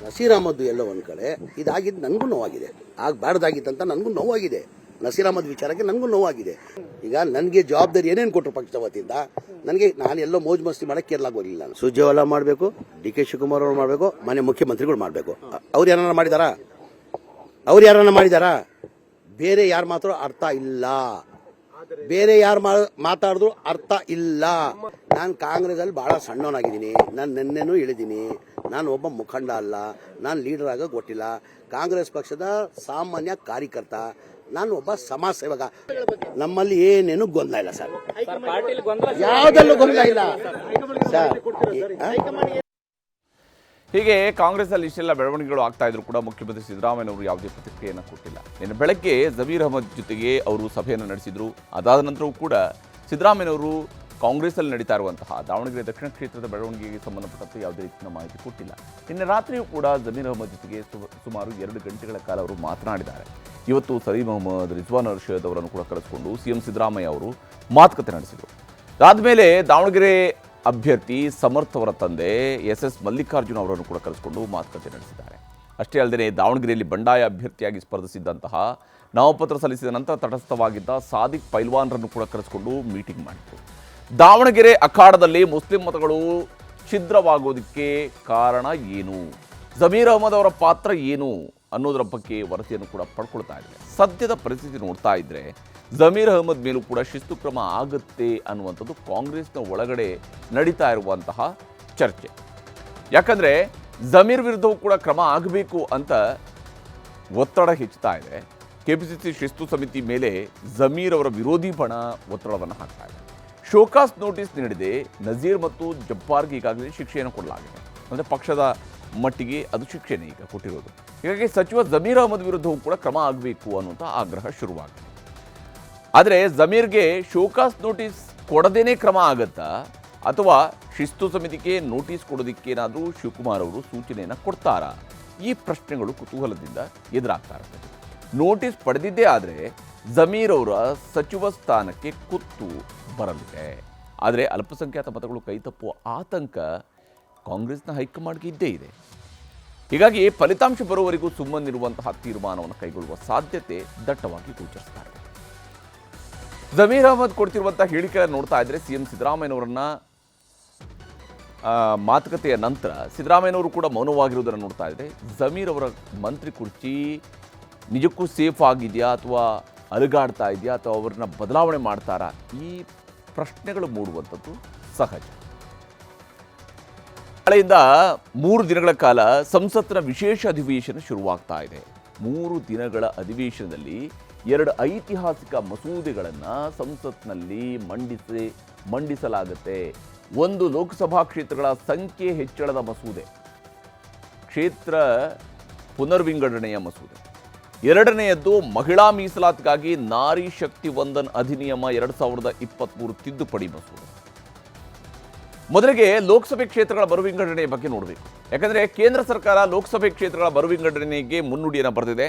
ನಸೀರ್ ಅಹಮದ್ ಎಲ್ಲೋ ಒಂದು ಕಡೆ ಇದಾಗಿದ್ದು ನನಗೂ ನೋವಾಗಿದೆ, ಆಗಬಾರ್ದಾಗಿತ್ತಂತ ನನಗೂ ನೋವಾಗಿದೆ. ನಸೀರ್ ಅಹಮದ್ ವಿಚಾರಕ್ಕೆ ನನಗೂ ನೋವಾಗಿದೆ. ಈಗ ನನಗೆ ಜವಾಬ್ದಾರಿ ಏನೇನು ಕೊಟ್ಟರು ಪಕ್ಷದ ವತಿಯಿಂದ, ನನಗೆ ನಾನು ಎಲ್ಲೋ ಮೋಜು ಮಸ್ತಿ ಮಾಡೋಕ್ಕೆ ಕೇರಳಕ್ಕೆ ಹೋಗಲಿಲ್ಲ. ನಾನು ಸುರ್ಜೇವಾಲಾ ಮಾಡಬೇಕು, ಡಿ ಕೆ ಶಿವಕುಮಾರ್ ಅವರು ಮಾಡಬೇಕು, ಮನೆ ಮುಖ್ಯಮಂತ್ರಿಗಳು ಮಾಡಬೇಕು. ಅವ್ರು ಯಾರನ್ನ ಮಾಡಿದಾರಾ? ಬೇರೆ ಯಾರು ಮಾತಾಡೋ ಅರ್ಥ ಇಲ್ಲ, ಬೇರೆ ಯಾರು ಮಾತಾಡಿದ್ರು ಅರ್ಥ ಇಲ್ಲ. ನಾನು ಕಾಂಗ್ರೆಸ್ಸಲ್ಲಿ ಭಾಳ ಸಣ್ಣವನಾಗಿದ್ದೀನಿ, ನಾನು ನೆನ್ನೆನೂ ಹೇಳಿದ್ದೀನಿ, ನಾನು ಒಬ್ಬ ಮುಖಂಡ ಅಲ್ಲ, ನಾನು ಲೀಡರ್ ಆಗೋಕೆ ಗೊತ್ತಿಲ್ಲ. ಕಾಂಗ್ರೆಸ್ ಪಕ್ಷದ ಸಾಮಾನ್ಯ ಕಾರ್ಯಕರ್ತ, ನಾನು ಒಬ್ಬ ಸಮಾಜ ಸೇವಕ. ನಮ್ಮಲ್ಲಿ ಏನೇನು ಗೊಂದಲ ಇಲ್ಲ ಸರ್, ಯಾವುದಲ್ಲೂ ಗೊಂದಲ ಇಲ್ಲ ಸರ್. ಹೀಗೆ ಕಾಂಗ್ರೆಸ್ಸಲ್ಲಿ ಇಷ್ಟೆಲ್ಲ ಬೆಳವಣಿಗೆಗಳು ಆಗ್ತಾ ಇದ್ರು ಕೂಡ ಮುಖ್ಯಮಂತ್ರಿ ಸಿದ್ದರಾಮಯ್ಯನವರು ಯಾವುದೇ ಪ್ರತಿಕ್ರಿಯೆಯನ್ನು ಕೊಟ್ಟಿಲ್ಲ. ಇನ್ನು ಬೆಳಗ್ಗೆ ಜಮೀರ್ ಅಹಮದ್ ಜೊತೆಗೆ ಅವರು ಸಭೆಯನ್ನು ನಡೆಸಿದರು. ಅದಾದ ನಂತರವೂ ಕೂಡ ಸಿದ್ದರಾಮಯ್ಯನವರು ಕಾಂಗ್ರೆಸ್ಸಲ್ಲಿ ನಡೀತಾ ಇರುವಂತಹ ದಾವಣಗೆರೆ ದಕ್ಷಿಣ ಕ್ಷೇತ್ರದ ಬೆಳವಣಿಗೆಗೆ ಸಂಬಂಧಪಟ್ಟಂತೆ ಯಾವುದೇ ರೀತಿಯ ಮಾಹಿತಿ ಕೊಟ್ಟಿಲ್ಲ. ನಿನ್ನೆ ರಾತ್ರಿಯೂ ಕೂಡ ಜಮೀರ್ ಅಹಮದ್ ಜೊತೆಗೆ ಸುಮಾರು 2 ಗಂಟೆಗಳ ಕಾಲ ಅವರು ಮಾತನಾಡಿದ್ದಾರೆ. ಇವತ್ತು ಸಲೀಂ ಅಹಮದ್, ರಿಜ್ವಾನ್ ಅರ್ಷದ್ ಅವರನ್ನು ಕೂಡ ಕರೆಸಿಕೊಂಡು ಸಿಎಂ ಸಿದ್ದರಾಮಯ್ಯ ಅವರು ಮಾತುಕತೆ ನಡೆಸಿದರು. ಅದಾದಮೇಲೆ ದಾವಣಗೆರೆ ಅಭ್ಯರ್ಥಿ ಸಮರ್ಥ್ ಅವರ ತಂದೆ ಎಸ್ ಮಲ್ಲಿಕಾರ್ಜುನ್ ಅವರನ್ನು ಕೂಡ ಕರೆಸಿಕೊಂಡು ಮಾತುಕತೆ ನಡೆಸಿದ್ದಾರೆ. ಅಷ್ಟೇ ಅಲ್ಲದೆ ದಾವಣಗೆರೆಯಲ್ಲಿ ಬಂಡಾಯ ಅಭ್ಯರ್ಥಿಯಾಗಿ ಸ್ಪರ್ಧಿಸಿದ್ದಂತಹ ನಾಮಪತ್ರ ಸಲ್ಲಿಸಿದ ನಂತರ ತಟಸ್ಥವಾಗಿದ್ದ ಸಾದಿಕ್ ಪೈಲ್ವಾನ್ರನ್ನು ಕೂಡ ಕರೆಸಿಕೊಂಡು ಮೀಟಿಂಗ್ ಮಾಡಿದರು. ದಾವಣಗೆರೆ ಅಖಾಡದಲ್ಲಿ ಮುಸ್ಲಿಂ ಮತಗಳು ಛಿದ್ರವಾಗೋದಕ್ಕೆ ಕಾರಣ ಏನು, ಜಮೀರ್ ಅಹಮದ್ ಅವರ ಪಾತ್ರ ಏನು ಅನ್ನೋದರ ಬಗ್ಗೆ ವರದಿಯನ್ನು ಕೂಡ ಪಡ್ಕೊಳ್ತಾ ಇದ್ದಾರೆ. ಸದ್ಯದ ಪರಿಸ್ಥಿತಿ ನೋಡ್ತಾ ಇದ್ದರೆ ಜಮೀರ್ ಅಹಮದ್ ಮೇಲೂ ಕೂಡ ಶಿಸ್ತು ಕ್ರಮ ಆಗುತ್ತೆ ಅನ್ನುವಂಥದ್ದು ಕಾಂಗ್ರೆಸ್ನ ಒಳಗಡೆ ನಡೀತಾ ಇರುವಂತಹ ಚರ್ಚೆ. ಯಾಕಂದರೆ ಜಮೀರ್ ವಿರುದ್ಧವೂ ಕೂಡ ಕ್ರಮ ಆಗಬೇಕು ಅಂತ ಒತ್ತಡ ಹೆಚ್ಚುತ್ತಾ ಇದೆ. ಕೆಪಿಸಿಸಿ ಶಿಸ್ತು ಸಮಿತಿ ಮೇಲೆ ಜಮೀರ್ ಅವರ ವಿರೋಧಿ ಬಣ ಒತ್ತಡವನ್ನು ಹಾಕ್ತಾ ಇದೆ. ಶೋಕಾಸ್ ನೋಟಿಸ್ ನೀಡಿದೆ ನಜೀರ್ ಮತ್ತು ಜಬ್ಬಾರ್ಗೆ ಈಗಾಗಲೇ ಶಿಕ್ಷೆಯನ್ನು ಕೊಡಲಾಗಿದೆ. ಅಂದರೆ ಪಕ್ಷದ ಮಟ್ಟಿಗೆ ಅದು ಶಿಕ್ಷೆನೇ ಈಗ ಕೊಟ್ಟಿರೋದು. ಹೀಗಾಗಿ ಸಚಿವ ಜಮೀರ್ ಅಹಮದ್ ವಿರುದ್ಧವೂ ಕೂಡ ಕ್ರಮ ಆಗಬೇಕು ಅನ್ನುವಂಥ ಆಗ್ರಹ ಶುರುವಾಗಿದೆ. ಆದರೆ ಜಮೀರ್ಗೆ ಶೋಕಾಸ್ ನೋಟಿಸ್ ಕೊಡದೇನೆ ಕ್ರಮ ಆಗುತ್ತಾ, ಅಥವಾ ಶಿಸ್ತು ಸಮಿತಿಗೆ ನೋಟಿಸ್ ಕೊಡೋದಕ್ಕೇನಾದರೂ ಶಿವಕುಮಾರ್ ಅವರು ಸೂಚನೆಯನ್ನು ಕೊಡ್ತಾರಾ? ಈ ಪ್ರಶ್ನೆಗಳು ಕುತೂಹಲದಿಂದ ಎದುರಾಗ್ತಾ ಇರ್ತದೆ. ನೋಟಿಸ್ ಪಡೆದಿದ್ದೇ ಆದರೆ ಜಮೀರ್ ಅವರ ಸಚಿವ ಸ್ಥಾನಕ್ಕೆ ಕುತ್ತು ಬರಲಿದೆ. ಆದರೆ ಅಲ್ಪಸಂಖ್ಯಾತ ಮತಗಳು ಕೈತಪ್ಪುವ ಆತಂಕ ಕಾಂಗ್ರೆಸ್ನ ಹೈಕಮಾಂಡ್ಗೆ ಇದ್ದೇ ಇದೆ. ಹೀಗಾಗಿ ಫಲಿತಾಂಶ ಬರುವವರೆಗೂ ಸುಮ್ಮನಿರುವಂತಹ ತೀರ್ಮಾನವನ್ನು ಕೈಗೊಳ್ಳುವ ಸಾಧ್ಯತೆ ದಟ್ಟವಾಗಿ ಗೋಚರಿಸ್ತಾ ಇದೆ. ಜಮೀರ್ ಅಹಮದ್ ಕೊಡ್ತಿರುವಂಥ ಹೇಳಿಕೆಗಳನ್ನು ನೋಡ್ತಾ ಇದ್ದರೆ ಸಿಎಂ ಸಿದ್ದರಾಮಯ್ಯನವರನ್ನ ಮಾತುಕತೆಯ ನಂತರ ಸಿದ್ದರಾಮಯ್ಯನವರು ಕೂಡ ಮೌನವಾಗಿರುವುದನ್ನು ನೋಡ್ತಾ ಇದ್ದರೆ ಜಮೀರ್ ಅವರ ಮಂತ್ರಿ ಕುರ್ಚಿ ನಿಜಕ್ಕೂ ಸೇಫ್ ಆಗಿದೆಯಾ, ಅಥವಾ ಅಲುಗಾಡ್ತಾ ಇದೆಯಾ, ಅಥವಾ ಅವ್ರನ್ನ ಬದಲಾವಣೆ ಮಾಡ್ತಾರಾ? ಈ ಪ್ರಶ್ನೆಗಳು ಮೂಡುವಂಥದ್ದು ಸಹಜ. ನಾಳೆಯಿಂದ 3 ದಿನಗಳ ಕಾಲ ಸಂಸತ್ತಿನ ವಿಶೇಷ ಅಧಿವೇಶನ ಶುರುವಾಗ್ತಾ ಇದೆ. 3 ದಿನಗಳ ಅಧಿವೇಶನದಲ್ಲಿ 2 ಐತಿಹಾಸಿಕ ಮಸೂದೆಗಳನ್ನು ಸಂಸತ್ನಲ್ಲಿ ಮಂಡಿಸಲಾಗುತ್ತೆ. ಒಂದು ಲೋಕಸಭಾ ಕ್ಷೇತ್ರಗಳ ಸಂಖ್ಯೆ ಹೆಚ್ಚಳದ ಮಸೂದೆ, ಕ್ಷೇತ್ರ ಪುನರ್ವಿಂಗಡಣೆಯ ಮಸೂದೆ. 2ನೇಯದ್ದು ಮಹಿಳಾ ಮೀಸಲಾತಿಗಾಗಿ ನಾರಿ ಶಕ್ತಿ ವಂದನ್ ಅಧಿನಿಯಮ 2023 ತಿದ್ದುಪಡಿ ಮಸೂದೆ. ಮೊದಲಿಗೆ ಲೋಕಸಭೆ ಕ್ಷೇತ್ರಗಳ ಮರುವಿಂಗಡಣೆಯ ಬಗ್ಗೆ ನೋಡಬೇಕು. ಯಾಕಂದರೆ ಕೇಂದ್ರ ಸರ್ಕಾರ ಲೋಕಸಭೆ ಕ್ಷೇತ್ರಗಳ ಮರುವಿಂಗಡಣೆಗೆ ಮುನ್ನುಡಿಯನ್ನು ಬರೆದಿದೆ.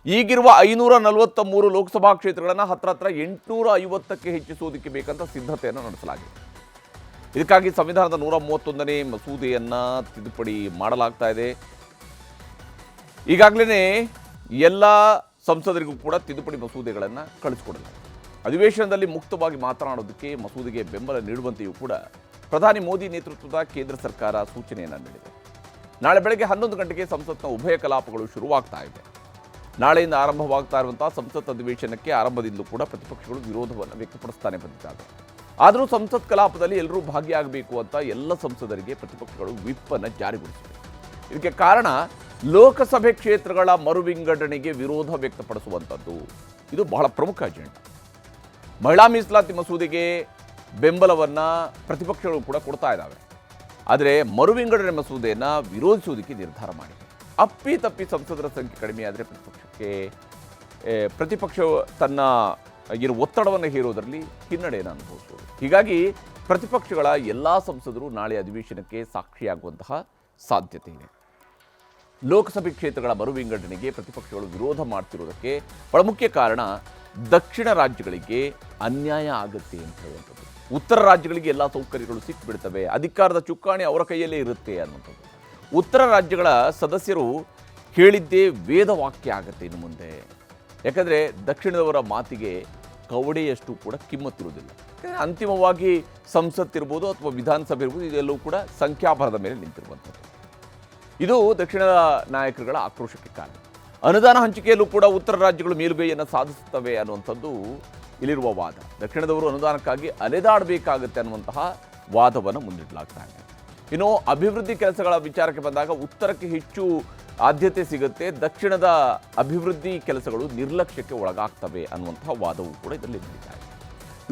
ಈಗಿರುವ 543 ಲೋಕಸಭಾ ಕ್ಷೇತ್ರಗಳನ್ನು ಹತ್ರ 850ಕ್ಕೆ ಹೆಚ್ಚಿಸುವುದಕ್ಕೆ ಬೇಕಂತ ಸಿದ್ಧತೆಯನ್ನು ನಡೆಸಲಾಗಿದೆ. ಇದಕ್ಕಾಗಿ ಸಂವಿಧಾನದ 131ನೇ ಮಸೂದೆಯನ್ನು ತಿದ್ದುಪಡಿ ಮಾಡಲಾಗ್ತಾ ಇದೆ. ಈಗಾಗಲೇ ಎಲ್ಲ ಸಂಸದರಿಗೂ ಕೂಡ ತಿದ್ದುಪಡಿ ಮಸೂದೆಗಳನ್ನು ಕಳಿಸಿಕೊಡಲಾಗಿದೆ. ಅಧಿವೇಶನದಲ್ಲಿ ಮುಕ್ತವಾಗಿ ಮಾತನಾಡೋದಕ್ಕೆ ಮಸೂದೆಗೆ ಬೆಂಬಲ ನೀಡುವಂತೆಯೂ ಕೂಡ ಪ್ರಧಾನಿ ಮೋದಿ ನೇತೃತ್ವದ ಕೇಂದ್ರ ಸರ್ಕಾರ ಸೂಚನೆಯನ್ನು ನೀಡಿದೆ. ನಾಳೆ ಬೆಳಗ್ಗೆ 11 ಗಂಟೆಗೆ ಸಂಸತ್ನ ಉಭಯ ಕಲಾಪಗಳು ಶುರುವಾಗ್ತಾ ಇದೆ. ನಾಳೆಯಿಂದ ಆರಂಭವಾಗ್ತಾ ಇರುವಂತಹ ಸಂಸತ್ ಅಧಿವೇಶನಕ್ಕೆ ಆರಂಭದಿಂದಲೂ ಕೂಡ ಪ್ರತಿಪಕ್ಷಗಳು ವಿರೋಧವನ್ನು ವ್ಯಕ್ತಪಡಿಸ್ತಾನೆ ಬಂದಿದ್ದಾವೆ. ಆದರೂ ಸಂಸತ್ ಕಲಾಪದಲ್ಲಿ ಎಲ್ಲರೂ ಭಾಗಿಯಾಗಬೇಕು ಅಂತ ಎಲ್ಲ ಸಂಸದರಿಗೆ ಪ್ರತಿಪಕ್ಷಗಳು ವಿಪ್ಪನ್ನು ಜಾರಿಗೊಳಿಸಿವೆ. ಇದಕ್ಕೆ ಕಾರಣ ಲೋಕಸಭೆ ಕ್ಷೇತ್ರಗಳ ಮರುವಿಂಗಡಣೆಗೆ ವಿರೋಧ ವ್ಯಕ್ತಪಡಿಸುವಂಥದ್ದು. ಇದು ಬಹಳ ಪ್ರಮುಖ ಅಜೆಂಡಾ. ಮಹಿಳಾ ಮೀಸಲಾತಿ ಮಸೂದೆಗೆ ಬೆಂಬಲವನ್ನು ಪ್ರತಿಪಕ್ಷಗಳು ಕೂಡ ಕೊಡ್ತಾ ಇದ್ದಾವೆ. ಆದರೆ ಮರುವಿಂಗಡಣೆ ಮಸೂದೆಯನ್ನು ವಿರೋಧಿಸುವುದಕ್ಕೆ ನಿರ್ಧಾರ ಮಾಡಿದೆ. ಅಪ್ಪಿತಪ್ಪಿ ಸಂಸದರ ಸಂಖ್ಯೆ ಕಡಿಮೆಯಾದರೆ ಪ್ರತಿಪಕ್ಷ ತನ್ನ ಒತ್ತಡವನ್ನು ಹೇರೋದರಲ್ಲಿ ಹಿನ್ನಡೆಯನ್ನು ಅನುಭವಿಸುವುದು. ಹೀಗಾಗಿ ಪ್ರತಿಪಕ್ಷಗಳ ಎಲ್ಲ ಸಂಸದರು ನಾಳೆ ಅಧಿವೇಶನಕ್ಕೆ ಸಾಕ್ಷಿಯಾಗುವಂತಹ ಸಾಧ್ಯತೆ ಇದೆ. ಲೋಕಸಭೆ ಕ್ಷೇತ್ರಗಳ ಮರು ವಿಂಗಡಣೆಗೆ ಪ್ರತಿಪಕ್ಷಗಳು ವಿರೋಧ ಮಾಡ್ತಿರೋದಕ್ಕೆ ಬಹಳ ಮುಖ್ಯ ಕಾರಣ ದಕ್ಷಿಣ ರಾಜ್ಯಗಳಿಗೆ ಅನ್ಯಾಯ ಆಗುತ್ತೆ ಅಂತ ಹೇಳುವಂಥದ್ದು. ಉತ್ತರ ರಾಜ್ಯಗಳಿಗೆ ಎಲ್ಲ ಸೌಕರ್ಯಗಳು ಸಿಕ್ಬಿಡ್ತವೆ, ಅಧಿಕಾರದ ಚುಕ್ಕಾಣಿ ಅವರ ಕೈಯಲ್ಲೇ ಇರುತ್ತೆ ಅನ್ನುವಂಥದ್ದು. ಉತ್ತರ ರಾಜ್ಯಗಳ ಸದಸ್ಯರು ಹೇಳಿದ್ದೇ ವೇದವಾಕ್ಯ ಆಗುತ್ತೆ ಇನ್ನು ಮುಂದೆ. ಯಾಕಂದರೆ ದಕ್ಷಿಣದವರ ಮಾತಿಗೆ ಕವಡೆಯಷ್ಟು ಕೂಡ ಕಿಮ್ಮತ್ತಿರುವುದಿಲ್ಲ. ಅಂತಿಮವಾಗಿ ಸಂಸತ್ ಇರ್ಬೋದು ಅಥವಾ ವಿಧಾನಸಭೆ ಇರ್ಬೋದು, ಇದೆಲ್ಲವೂ ಕೂಡ ಸಂಖ್ಯಾಬಲದ ಮೇಲೆ ನಿಂತಿರುವಂಥದ್ದು. ಇದು ದಕ್ಷಿಣದ ನಾಯಕರುಗಳ ಆಕ್ರೋಶಕ್ಕೆ ಕಾರಣ. ಅನುದಾನ ಹಂಚಿಕೆಯಲ್ಲೂ ಕೂಡ ಉತ್ತರ ರಾಜ್ಯಗಳು ಮೇಲುಗೈಯನ್ನು ಸಾಧಿಸುತ್ತವೆ ಅನ್ನುವಂಥದ್ದು ಇಲ್ಲಿರುವ ವಾದ. ದಕ್ಷಿಣದವರು ಅನುದಾನಕ್ಕಾಗಿ ಅಲೆದಾಡಬೇಕಾಗುತ್ತೆ ಅನ್ನುವಂತಹ ವಾದವನ್ನು ಮುಂದಿಡಲಾಗ್ತಾ ಇದೆ. ಇನ್ನು ಅಭಿವೃದ್ಧಿ ಕೆಲಸಗಳ ವಿಚಾರಕ್ಕೆ ಬಂದಾಗ ಉತ್ತರಕ್ಕೆ ಹೆಚ್ಚು ಆದ್ಯತೆ ಸಿಗುತ್ತೆ, ದಕ್ಷಿಣದ ಅಭಿವೃದ್ಧಿ ಕೆಲಸಗಳು ನಿರ್ಲಕ್ಷ್ಯಕ್ಕೆ ಒಳಗಾಗ್ತವೆ ಅನ್ನುವಂತಹ ವಾದವೂ ಕೂಡ ಇದರಲ್ಲಿ ನಡೀತಾ ಇದೆ.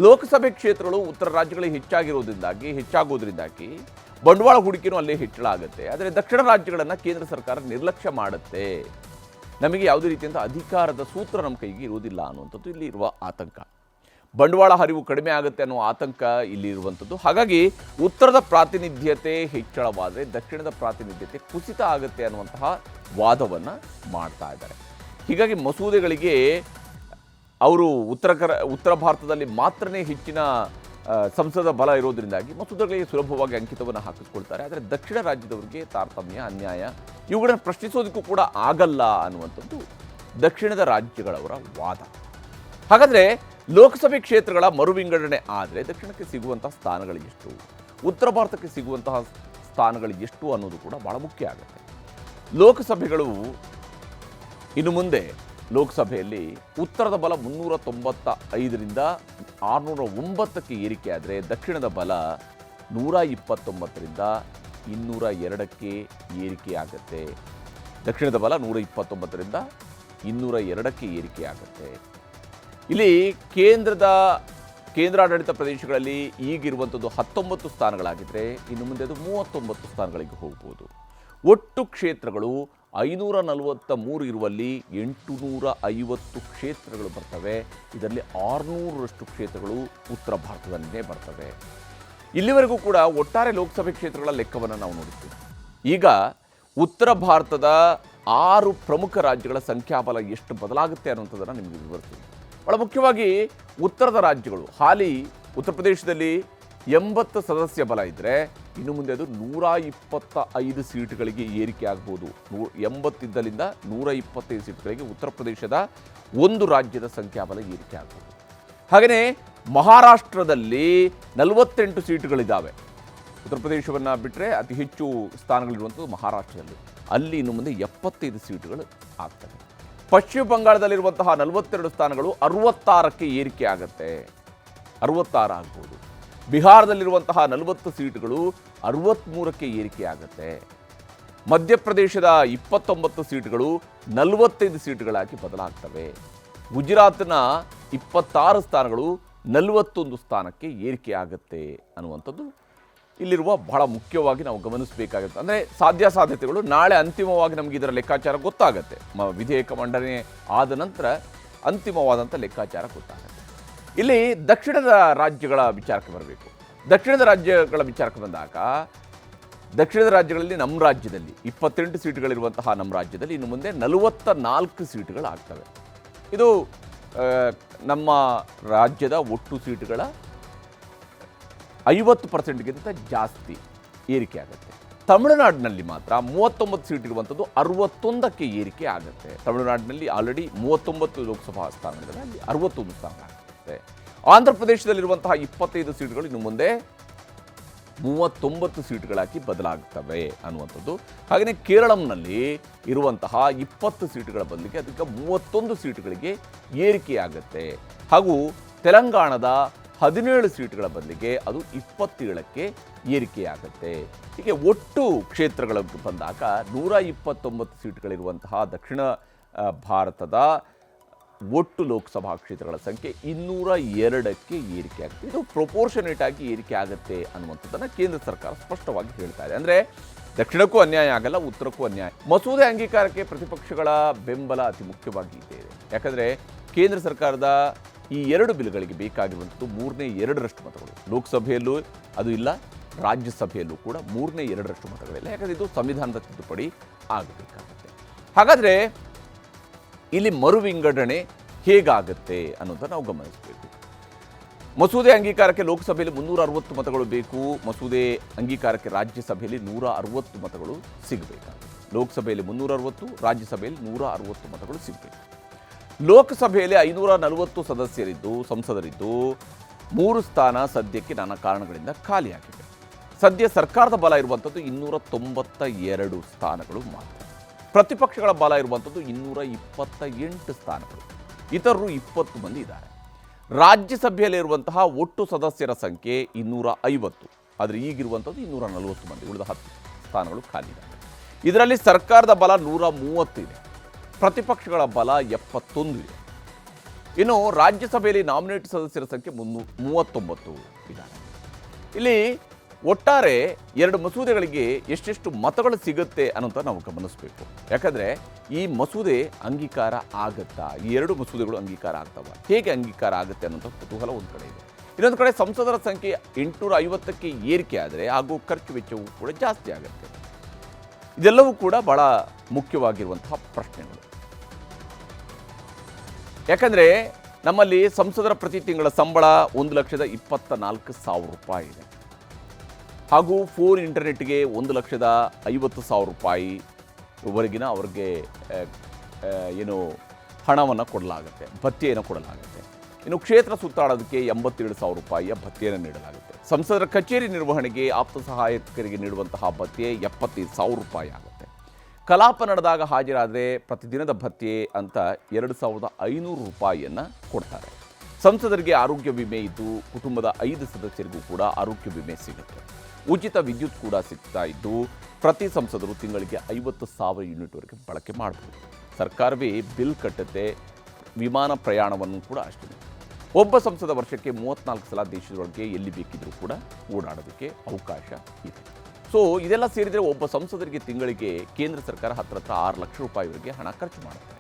ಲೋಕಸಭೆ ಕ್ಷೇತ್ರಗಳು ಉತ್ತರ ರಾಜ್ಯಗಳಿಗೆ ಹೆಚ್ಚಾಗೋದ್ರಿಂದಾಗಿ ಬಂಡವಾಳ ಹೂಡಿಕೆಯೂ ಅಲ್ಲೇ ಹೆಚ್ಚಳ ಆಗುತ್ತೆ. ಆದರೆ ದಕ್ಷಿಣ ರಾಜ್ಯಗಳನ್ನು ಕೇಂದ್ರ ಸರ್ಕಾರ ನಿರ್ಲಕ್ಷ್ಯ ಮಾಡುತ್ತೆ, ನಮಗೆ ಯಾವುದೇ ರೀತಿಯಂಥ ಅಧಿಕಾರದ ಸೂತ್ರ ನಮ್ಮ ಕೈಗೆ ಇರುವುದಿಲ್ಲ ಅನ್ನುವಂಥದ್ದು ಇಲ್ಲಿ ಇರುವ ಆತಂಕ. ಬಂಡವಾಳ ಹರಿವು ಕಡಿಮೆ ಆಗುತ್ತೆ ಅನ್ನೋ ಆತಂಕ ಇಲ್ಲಿ ಇರುವಂಥದ್ದು. ಹಾಗಾಗಿ ಉತ್ತರದ ಪ್ರಾತಿನಿಧ್ಯತೆ ಹೆಚ್ಚಳವಾದರೆ ದಕ್ಷಿಣದ ಪ್ರಾತಿನಿಧ್ಯತೆ ಕುಸಿತ ಆಗುತ್ತೆ ಅನ್ನುವಂತಹ ವಾದವನ್ನು ಮಾಡ್ತಾ ಇದ್ದಾರೆ. ಹೀಗಾಗಿ ಮಸೂದೆಗಳಿಗೆ ಅವರು ಉತ್ತರ ಭಾರತದಲ್ಲಿ ಮಾತ್ರನೇ ಹೆಚ್ಚಿನ ಸಂಸದ ಬಲ ಇರೋದ್ರಿಂದಾಗಿ ಮಸೂದೆಗಳಿಗೆ ಸುಲಭವಾಗಿ ಅಂಕಿತವನ್ನು ಹಾಕಿಸ್ಕೊಳ್ತಾರೆ. ಆದರೆ ದಕ್ಷಿಣ ರಾಜ್ಯದವರಿಗೆ ತಾರತಮ್ಯ, ಅನ್ಯಾಯ ಇವುಗಳನ್ನು ಪ್ರಶ್ನಿಸೋದಕ್ಕೂ ಕೂಡ ಆಗಲ್ಲ ಅನ್ನುವಂಥದ್ದು ದಕ್ಷಿಣದ ರಾಜ್ಯಗಳವರ ವಾದ. ಹಾಗಾದರೆ ಲೋಕಸಭೆ ಕ್ಷೇತ್ರಗಳ ಮರು ವಿಂಗಡಣೆ ಆದರೆ ದಕ್ಷಿಣಕ್ಕೆ ಸಿಗುವಂತಹ ಸ್ಥಾನಗಳು ಎಷ್ಟು, ಉತ್ತರ ಭಾರತಕ್ಕೆ ಸಿಗುವಂತಹ ಸ್ಥಾನಗಳು ಎಷ್ಟು ಅನ್ನೋದು ಕೂಡ ಭಾಳ ಮುಖ್ಯ ಆಗುತ್ತೆ. ಲೋಕಸಭೆಗಳು ಇನ್ನು ಮುಂದೆ ಲೋಕಸಭೆಯಲ್ಲಿ ಉತ್ತರದ ಬಲ 395ರಿಂದ 609ಕ್ಕೆ ಏರಿಕೆ ಆದರೆ ದಕ್ಷಿಣದ ಬಲ 129ರಿಂದ 202ಕ್ಕೆ ಏರಿಕೆಯಾಗುತ್ತೆ. ದಕ್ಷಿಣದ ಬಲ 129ರಿಂದ 202ಕ್ಕೆ ಏರಿಕೆಯಾಗುತ್ತೆ. ಇಲ್ಲಿ ಕೇಂದ್ರಾಡಳಿತ ಪ್ರದೇಶಗಳಲ್ಲಿ ಈಗಿರುವಂಥದ್ದು 19 ಸ್ಥಾನಗಳಾಗಿದ್ದರೆ ಇನ್ನು ಮುಂದೆ ಅದು 39 ಸ್ಥಾನಗಳಿಗೆ ಹೋಗ್ಬೋದು. ಒಟ್ಟು ಕ್ಷೇತ್ರಗಳು 543 ಇರುವಲ್ಲಿ 850 ಕ್ಷೇತ್ರಗಳು ಬರ್ತವೆ. ಇದರಲ್ಲಿ 600ರಷ್ಟು ಕ್ಷೇತ್ರಗಳು ಉತ್ತರ ಭಾರತದಲ್ಲಿಯೇ ಬರ್ತವೆ. ಇಲ್ಲಿವರೆಗೂ ಕೂಡ ಒಟ್ಟಾರೆ ಲೋಕಸಭೆ ಕ್ಷೇತ್ರಗಳ ಲೆಕ್ಕವನ್ನು ನಾವು ನೋಡ್ತೀವಿ. ಈಗ ಉತ್ತರ ಭಾರತದ 6 ಪ್ರಮುಖ ರಾಜ್ಯಗಳ ಸಂಖ್ಯಾಬಲ ಎಷ್ಟು ಬದಲಾಗುತ್ತೆ ಅನ್ನುವಂಥದ್ದನ್ನು ನಿಮಗೆ ವಿವರಿಸ್ತೀನಿ. ಭಾಳ ಮುಖ್ಯವಾಗಿ ಉತ್ತರದ ರಾಜ್ಯಗಳು ಹಾಲಿ ಉತ್ತರ ಪ್ರದೇಶದಲ್ಲಿ 80 ಸದಸ್ಯ ಬಲ ಇದ್ದರೆ ಇನ್ನು ಮುಂದೆ ಅದು 125 ಸೀಟ್ಗಳಿಗೆ ಏರಿಕೆ ಆಗ್ಬೋದು. 80 ಇದ್ದಲ್ಲಿಂದ 125 ಸೀಟ್ಗಳಿಗೆ ಉತ್ತರ ಪ್ರದೇಶದ ಒಂದು ರಾಜ್ಯದ ಸಂಖ್ಯಾಬಲ ಏರಿಕೆ ಆಗ್ಬೋದು. ಹಾಗೆಯೇ ಮಹಾರಾಷ್ಟ್ರದಲ್ಲಿ 48 ಸೀಟುಗಳಿದ್ದಾವೆ. ಉತ್ತರ ಪ್ರದೇಶವನ್ನು ಬಿಟ್ಟರೆ ಅತಿ ಹೆಚ್ಚು ಸ್ಥಾನಗಳಿರುವಂಥದ್ದು ಮಹಾರಾಷ್ಟ್ರದಲ್ಲಿ. ಅಲ್ಲಿ ಇನ್ನು ಮುಂದೆ 75 ಸೀಟುಗಳು ಆಗ್ತವೆ. ಪಶ್ಚಿಮ ಬಂಗಾಳದಲ್ಲಿರುವಂತಹ 42 ಸ್ಥಾನಗಳು 66ಕ್ಕೆ ಏರಿಕೆ ಆಗುತ್ತೆ, 66 ಆಗ್ಬೋದು. ಬಿಹಾರದಲ್ಲಿರುವಂತಹ 40 ಸೀಟುಗಳು 63ಕ್ಕೆ ಏರಿಕೆ ಆಗುತ್ತೆ. ಮಧ್ಯಪ್ರದೇಶದ 29 ಸೀಟುಗಳು 45 ಸೀಟುಗಳಾಗಿ ಬದಲಾಗ್ತವೆ. ಗುಜರಾತ್ನ 26 ಸ್ಥಾನಗಳು 41 ಸ್ಥಾನಕ್ಕೆ ಏರಿಕೆ ಆಗುತ್ತೆ ಅನ್ನುವಂಥದ್ದು ಇಲ್ಲಿರುವ ಬಹಳ ಮುಖ್ಯವಾಗಿ ನಾವು ಗಮನಿಸಬೇಕಾಗುತ್ತೆ. ಅಂದರೆ ಸಾಧ್ಯತೆಗಳು ನಾಳೆ ಅಂತಿಮವಾಗಿ ನಮಗೆ ಇದರ ಲೆಕ್ಕಾಚಾರ ಗೊತ್ತಾಗುತ್ತೆ. ವಿಧೇಯಕ ಮಂಡನೆ ಆದ ನಂತರ ಅಂತಿಮವಾದಂಥ ಲೆಕ್ಕಾಚಾರ ಗೊತ್ತಾಗುತ್ತೆ. ಇಲ್ಲಿ ದಕ್ಷಿಣದ ರಾಜ್ಯಗಳ ವಿಚಾರಕ್ಕೆ ಬರಬೇಕು. ದಕ್ಷಿಣದ ರಾಜ್ಯಗಳ ವಿಚಾರಕ್ಕೆ ಬಂದಾಗ ದಕ್ಷಿಣದ ರಾಜ್ಯಗಳಲ್ಲಿ ನಮ್ಮ ರಾಜ್ಯದಲ್ಲಿ 28 ಸೀಟುಗಳಿರುವಂತಹ ನಮ್ಮ ರಾಜ್ಯದಲ್ಲಿ ಇನ್ನು ಮುಂದೆ 44 ಸೀಟುಗಳು ಆಗ್ತವೆ. ಇದು ನಮ್ಮ ರಾಜ್ಯದ ಒಟ್ಟು ಸೀಟುಗಳ 50%ಗಿಂತ ಜಾಸ್ತಿ ಏರಿಕೆ ಆಗುತ್ತೆ. ತಮಿಳುನಾಡಿನಲ್ಲಿ ಮಾತ್ರ 39 ಸೀಟ್ ಇರುವಂಥದ್ದು 61ಕ್ಕೆ ಏರಿಕೆ ಆಗುತ್ತೆ. ತಮಿಳುನಾಡಿನಲ್ಲಿ ಆಲ್ರೆಡಿ 39 ಲೋಕಸಭಾ ಸ್ಥಾನಗಳಿವೆ, ಅಲ್ಲಿ 61 ಸ್ಥಾನ ಆಗುತ್ತೆ. ಆಂಧ್ರ ಪ್ರದೇಶದಲ್ಲಿರುವಂತಹ 25 ಸೀಟುಗಳು ಇನ್ನು ಮುಂದೆ 39 ಸೀಟುಗಳಾಗಿ ಬದಲಾಗ್ತವೆ ಅನ್ನುವಂಥದ್ದು. ಹಾಗೆಯೇ ಕೇರಳಂನಲ್ಲಿ ಇರುವಂತಹ 20 ಸೀಟುಗಳ ಬದಲಿಗೆ ಅದಕ್ಕೆ 31 ಸೀಟುಗಳಿಗೆ ಏರಿಕೆಯಾಗುತ್ತೆ. ಹಾಗೂ ತೆಲಂಗಾಣದ 17 ಸೀಟುಗಳ ಬದಲಿಗೆ ಅದು 27ಕ್ಕೆ ಏರಿಕೆಯಾಗುತ್ತೆ. ಹೀಗೆ ಒಟ್ಟು ಕ್ಷೇತ್ರಗಳಿಗೆ ಬಂದಾಗ 129 ಸೀಟುಗಳಿರುವಂತಹ ದಕ್ಷಿಣ ಭಾರತದ ಒಟ್ಟು ಲೋಕಸಭಾ ಕ್ಷೇತ್ರಗಳ ಸಂಖ್ಯೆ 202ಕ್ಕೆ ಏರಿಕೆ ಆಗುತ್ತೆ. ಇದು ಪ್ರೊಪೋರ್ಷನೇಟ್ ಆಗಿ ಏರಿಕೆ ಆಗುತ್ತೆ ಅನ್ನುವಂಥದ್ದನ್ನು ಕೇಂದ್ರ ಸರ್ಕಾರ ಸ್ಪಷ್ಟವಾಗಿ ಹೇಳ್ತಾ ಇದೆ. ಅಂದರೆ ದಕ್ಷಿಣಕ್ಕೂ ಅನ್ಯಾಯ ಆಗಲ್ಲ, ಉತ್ತರಕ್ಕೂ ಅನ್ಯಾಯ. ಮಸೂದೆ ಅಂಗೀಕಾರಕ್ಕೆ ಪ್ರತಿಪಕ್ಷಗಳ ಬೆಂಬಲ ಅತಿ ಮುಖ್ಯವಾಗಿ ಇದೆ. ಯಾಕಂದರೆ ಕೇಂದ್ರ ಸರ್ಕಾರದ ಈ 2 ಬಿಲ್ಗಳಿಗೆ ಬೇಕಾಗಿರುವಂಥದ್ದು 3/2 ಮತಗಳು. ಲೋಕಸಭೆಯಲ್ಲೂ ಅದು ಇಲ್ಲ, ರಾಜ್ಯಸಭೆಯಲ್ಲೂ ಕೂಡ 3/2 ಮತಗಳಿಲ್ಲ. ಯಾಕಂದರೆ ಇದು ಸಂವಿಧಾನದ ತಿದ್ದುಪಡಿ ಆಗಬೇಕಾಗುತ್ತೆ. ಹಾಗಾದರೆ ಇಲ್ಲಿ ಮರು ವಿಂಗಡಣೆ ಹೇಗಾಗುತ್ತೆ ಅನ್ನೋದನ್ನು ನಾವು ಗಮನಿಸಬೇಕು. ಮಸೂದೆ ಅಂಗೀಕಾರಕ್ಕೆ ಲೋಕಸಭೆಯಲ್ಲಿ 360 ಮತಗಳು ಬೇಕು. ಮಸೂದೆ ಅಂಗೀಕಾರಕ್ಕೆ ರಾಜ್ಯಸಭೆಯಲ್ಲಿ 160 ಮತಗಳು ಸಿಗಬೇಕಾಗುತ್ತೆ. ಲೋಕಸಭೆಯಲ್ಲಿ 360, ರಾಜ್ಯಸಭೆಯಲ್ಲಿ 160 ಮತಗಳು ಸಿಗಬೇಕು. ಲೋಕಸಭೆಯಲ್ಲಿ 540 ಸದಸ್ಯರಿದ್ದು ಸಂಸದರಿದ್ದು 3 ಸ್ಥಾನ ಸದ್ಯಕ್ಕೆ ನಾನಾ ಕಾರಣಗಳಿಂದ ಖಾಲಿಯಾಗಿವೆ. ಸದ್ಯ ಸರ್ಕಾರದ ಬಲ ಇರುವಂಥದ್ದು 292 ಸ್ಥಾನಗಳು ಮಾತ್ರ. ಪ್ರತಿಪಕ್ಷಗಳ ಬಲ ಇರುವಂಥದ್ದು 228 ಸ್ಥಾನಗಳು. ಇತರರು 20 ಮಂದಿ ಇದ್ದಾರೆ. ರಾಜ್ಯಸಭೆಯಲ್ಲಿರುವಂತಹ ಒಟ್ಟು ಸದಸ್ಯರ ಸಂಖ್ಯೆ 250, ಆದರೆ ಈಗಿರುವಂಥದ್ದು 240 ಮಂದಿ. ಉಳಿದ 10 ಸ್ಥಾನಗಳು ಖಾಲಿ ಇದ್ದಾವೆ. ಇದರಲ್ಲಿ ಸರ್ಕಾರದ ಬಲ 130 ಇದೆ, ಪ್ರತಿಪಕ್ಷಗಳ ಬಲ 71 ಇದೆ. ಇನ್ನು ರಾಜ್ಯಸಭೆಯಲ್ಲಿ ನಾಮಿನೇಟ್ ಸದಸ್ಯರ ಸಂಖ್ಯೆ 39 ಇದ್ದಾರೆ. ಇಲ್ಲಿ ಒಟ್ಟಾರೆ 2 ಮಸೂದೆಗಳಿಗೆ ಎಷ್ಟೆಷ್ಟು ಮತಗಳು ಸಿಗುತ್ತೆ ಅನ್ನೋಂಥ ನಾವು ಗಮನಿಸಬೇಕು. ಯಾಕಂದರೆ ಈ ಮಸೂದೆ ಅಂಗೀಕಾರ ಆಗುತ್ತಾ, ಈ 2 ಮಸೂದೆಗಳು ಅಂಗೀಕಾರ ಆಗ್ತವ, ಹೇಗೆ ಅಂಗೀಕಾರ ಆಗುತ್ತೆ ಅನ್ನೋಂಥ ಕುತೂಹಲ ಒಂದು ಕಡೆ ಇದೆ. ಇನ್ನೊಂದು ಕಡೆ ಸಂಸದರ ಸಂಖ್ಯೆ 850ಕ್ಕೆ ಏರಿಕೆ ಆದರೆ ಹಾಗೂ ಖರ್ಚು ವೆಚ್ಚವೂ ಕೂಡ ಜಾಸ್ತಿ ಆಗುತ್ತೆ. ಇದೆಲ್ಲವೂ ಕೂಡ ಬಹಳ ಮುಖ್ಯವಾಗಿರುವಂತಹ ಪ್ರಶ್ನೆಗಳು. ಯಾಕಂದರೆ ನಮ್ಮಲ್ಲಿ ಸಂಸದರ ಪ್ರತಿ ತಿಂಗಳ ಸಂಬಳ 1,24,000 ರೂಪಾಯಿ ಇದೆ. ಹಾಗೂ ಫೋನ್ ಇಂಟರ್ನೆಟ್ಗೆ 1,50,000 ರೂಪಾಯಿವರೆಗಿನ ಅವ್ರಿಗೆ ಏನು ಹಣವನ್ನು ಕೊಡಲಾಗುತ್ತೆ, ಭತ್ಯೆಯನ್ನು ಕೊಡಲಾಗುತ್ತೆ. ಇನ್ನು ಕ್ಷೇತ್ರ ಸುತ್ತಾಡೋದಕ್ಕೆ 87,000 ರೂಪಾಯಿಯ ಭತ್ಯೆಯನ್ನು ನೀಡಲಾಗುತ್ತೆ. ಸಂಸದರ ಕಚೇರಿ ನಿರ್ವಹಣೆಗೆ ಆಪ್ತ ಸಹಾಯಕರಿಗೆ ನೀಡುವಂತಹ ಭತ್ಯೆ 75,000 ರೂಪಾಯಿ ಆಗುತ್ತೆ. ಕಲಾಪ ನಡೆದಾಗ ಹಾಜರಾದರೆ ಪ್ರತಿದಿನದ ಭತ್ಯೆ ಅಂತ 2,500 ರೂಪಾಯಿಯನ್ನು ಕೊಡ್ತಾರೆ. ಸಂಸದರಿಗೆ ಆರೋಗ್ಯ ವಿಮೆ ಇದ್ದು ಕುಟುಂಬದ 5 ಸದಸ್ಯರಿಗೂ ಕೂಡ ಆರೋಗ್ಯ ವಿಮೆ ಸಿಗುತ್ತೆ. ಉಚಿತ ವಿದ್ಯುತ್ ಕೂಡ ಸಿಗ್ತಾ ಇದ್ದು ಪ್ರತಿ ಸಂಸದರು ತಿಂಗಳಿಗೆ 50,000 ಯೂನಿಟ್ವರೆಗೆ ಬಳಕೆ ಮಾಡಬಹುದು. ಸರ್ಕಾರವೇ ಬಿಲ್ ಕಟ್ಟುತ್ತೆ. ವಿಮಾನ ಪ್ರಯಾಣವನ್ನು ಕೂಡ ಅಷ್ಟೇ. ಒಬ್ಬ ಸಂಸದ ವರ್ಷಕ್ಕೆ 34 ಸಲ ದೇಶದೊಳಗೆ ಎಲ್ಲಿ ಬೇಕಿದ್ರೂ ಕೂಡ ಓಡಾಡೋದಕ್ಕೆ ಅವಕಾಶ ಇದೆ. ಸೊ ಇದೆಲ್ಲ ಸೇರಿದರೆ ಒಬ್ಬ ಸಂಸದರಿಗೆ ತಿಂಗಳಿಗೆ ಕೇಂದ್ರ ಸರ್ಕಾರ ಹತ್ರ 6 ಲಕ್ಷ ರೂಪಾಯಿವರೆಗೆ ಹಣ ಖರ್ಚು ಮಾಡುತ್ತೆ.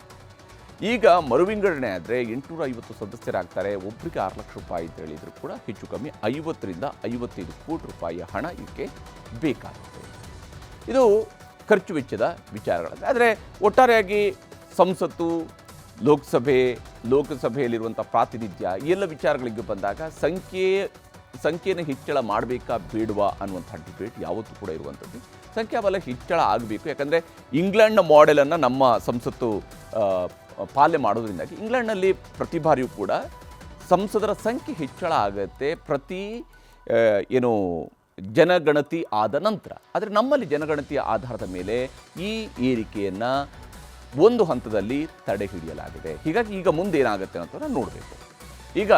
ಈಗ ಮರುವಿಂಗಡಣೆ ಆದರೆ 850 ಸದಸ್ಯರಾಗ್ತಾರೆ. ಒಬ್ಬರಿಗೆ 6 ಲಕ್ಷ ರೂಪಾಯಿ ಅಂತ ಹೇಳಿದರೂ ಕೂಡ ಹೆಚ್ಚು ಕಮ್ಮಿ 50ರಿಂದ 55 ಕೋಟಿ ರೂಪಾಯಿಯ ಹಣ ಇದಕ್ಕೆ ಬೇಕಾಗುತ್ತೆ. ಇದು ಖರ್ಚು ವೆಚ್ಚದ ವಿಚಾರಗಳಾಗಿದೆ. ಆದರೆ ಒಟ್ಟಾರೆಯಾಗಿ ಸಂಸತ್ತು, ಲೋಕಸಭೆಯಲ್ಲಿರುವಂಥ ಪ್ರಾತಿನಿಧ್ಯ ಈ ಎಲ್ಲ ವಿಚಾರಗಳಿಗೆ ಬಂದಾಗ ಸಂಖ್ಯೆಯನ್ನು ಹೆಚ್ಚಳ ಮಾಡಬೇಕಾ ಬೇಡವಾ ಅನ್ನುವಂಥ ಡಿಬೇಟ್ ಯಾವತ್ತೂ ಕೂಡ ಇರುವಂಥದ್ದು. ಸಂಖ್ಯಾಬಲ ಹೆಚ್ಚಳ ಆಗಬೇಕು. ಯಾಕಂದರೆ ಇಂಗ್ಲೆಂಡ್ನ ಮಾಡೆಲನ್ನು ನಮ್ಮ ಸಂಸತ್ತು ಪಾಲನೆ ಮಾಡೋದ್ರಿಂದಾಗಿ ಇಂಗ್ಲೆಂಡ್ನಲ್ಲಿ ಪ್ರತಿ ಬಾರಿಯೂ ಕೂಡ ಸಂಸದರ ಸಂಖ್ಯೆ ಹೆಚ್ಚಳ ಆಗುತ್ತೆ ಪ್ರತಿ ಜನಗಣತಿ ಆದ ನಂತರ. ಆದರೆ ನಮ್ಮಲ್ಲಿ ಜನಗಣತಿಯ ಆಧಾರದ ಮೇಲೆ ಈ ಏರಿಕೆಯನ್ನು ಒಂದು ಹಂತದಲ್ಲಿ ತಡೆ ಹಿಡಿಯಲಾಗಿದೆ. ಹೀಗಾಗಿ ಈಗ ಮುಂದೆ ಏನಾಗುತ್ತೆ ಅಂತ ನೋಡಬೇಕು. ಈಗ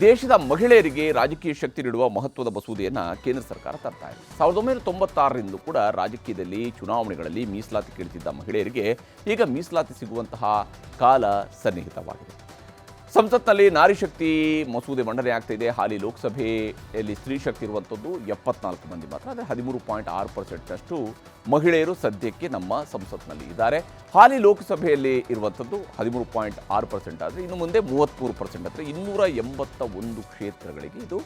ದೇಶದ ಮಹಿಳೆಯರಿಗೆ ರಾಜಕೀಯ ಶಕ್ತಿ ನೀಡುವ ಮಹತ್ವದ ಮಸೂದೆಯನ್ನು ಕೇಂದ್ರ ಸರ್ಕಾರ ತರ್ತಾ ಇದೆ. 1996ರಿಂದ ಕೂಡ ರಾಜಕೀಯದಲ್ಲಿ ಚುನಾವಣೆಗಳಲ್ಲಿ ಮೀಸಲಾತಿ ಕೇಳುತ್ತಿದ್ದ ಮಹಿಳೆಯರಿಗೆ ಈಗ ಮೀಸಲಾತಿ ಸಿಗುವಂತಹ ಕಾಲ ಸನ್ನಿಹಿತವಾಗಿದೆ. ಸಂಸತ್ನಲ್ಲಿ ನಾರಿ ಶಕ್ತಿ ಮಸೂದೆ ಮಂಡನೆ ಆಗ್ತಾ ಇದೆ. ಹಾಲಿ ಲೋಕಸಭೆಯಲ್ಲಿ ಸ್ತ್ರೀ ಶಕ್ತಿ ಇರುವಂಥದ್ದು 74 ಮಂದಿ ಮಾತ್ರ. ಆದರೆ 13.6% ಮಹಿಳೆಯರು ಸದ್ಯಕ್ಕೆ ನಮ್ಮ ಸಂಸತ್ನಲ್ಲಿ ಇದ್ದಾರೆ. ಹಾಲಿ ಲೋಕಸಭೆಯಲ್ಲಿ ಇರುವಂಥದ್ದು 13.6% ಆದರೆ ಇನ್ನು ಮುಂದೆ 33% ಅಂದರೆ 281 ಕ್ಷೇತ್ರಗಳಿಗೆ ಇದು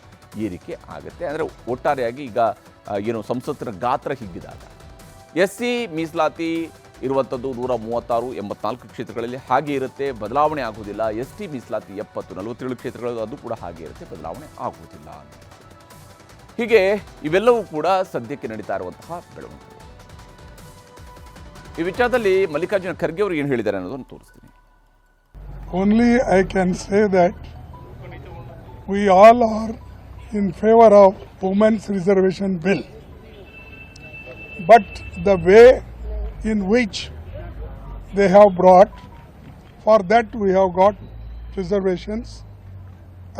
ಏರಿಕೆ ಆಗುತ್ತೆ. ಅಂದರೆ ಒಟ್ಟಾರೆಯಾಗಿ ಈಗ ಸಂಸತ್ತಿನ ಗಾತ್ರ ಹಿಗ್ಗಿದಾಗ SC ಮೀಸಲಾತಿ ಇರುವಂಥದ್ದು 136, 84 ಕ್ಷೇತ್ರಗಳಲ್ಲಿ ಹಾಗೆ ಇರುತ್ತೆ, ಬದಲಾವಣೆ ಆಗುವುದಿಲ್ಲ. ST ಮೀಸಲಾತಿ 70, 47 ಕ್ಷೇತ್ರಗಳಲ್ಲಿ ಅದು ಕೂಡ ಹಾಗೆ ಇರುತ್ತೆ, ಬದಲಾವಣೆ ಆಗುವುದಿಲ್ಲ. ಹೀಗೆ ಇವೆಲ್ಲವೂ ಕೂಡ ಸದ್ಯಕ್ಕೆ ನಡೀತಾ ಇರುವಂತಹ ಬೆಳವಣಿಗೆ. ಈ ವಿಚಾರದಲ್ಲಿ ಮಲ್ಲಿಕಾರ್ಜುನ ಖರ್ಗೆ ಅವರು ಏನು ಹೇಳಿದ್ದಾರೆ ಅನ್ನೋದನ್ನು ತೋರಿಸ್ತೀನಿ. Only I can say that we all are in favor of women's reservation bill, but the way in which they have brought, for that we have got reservations,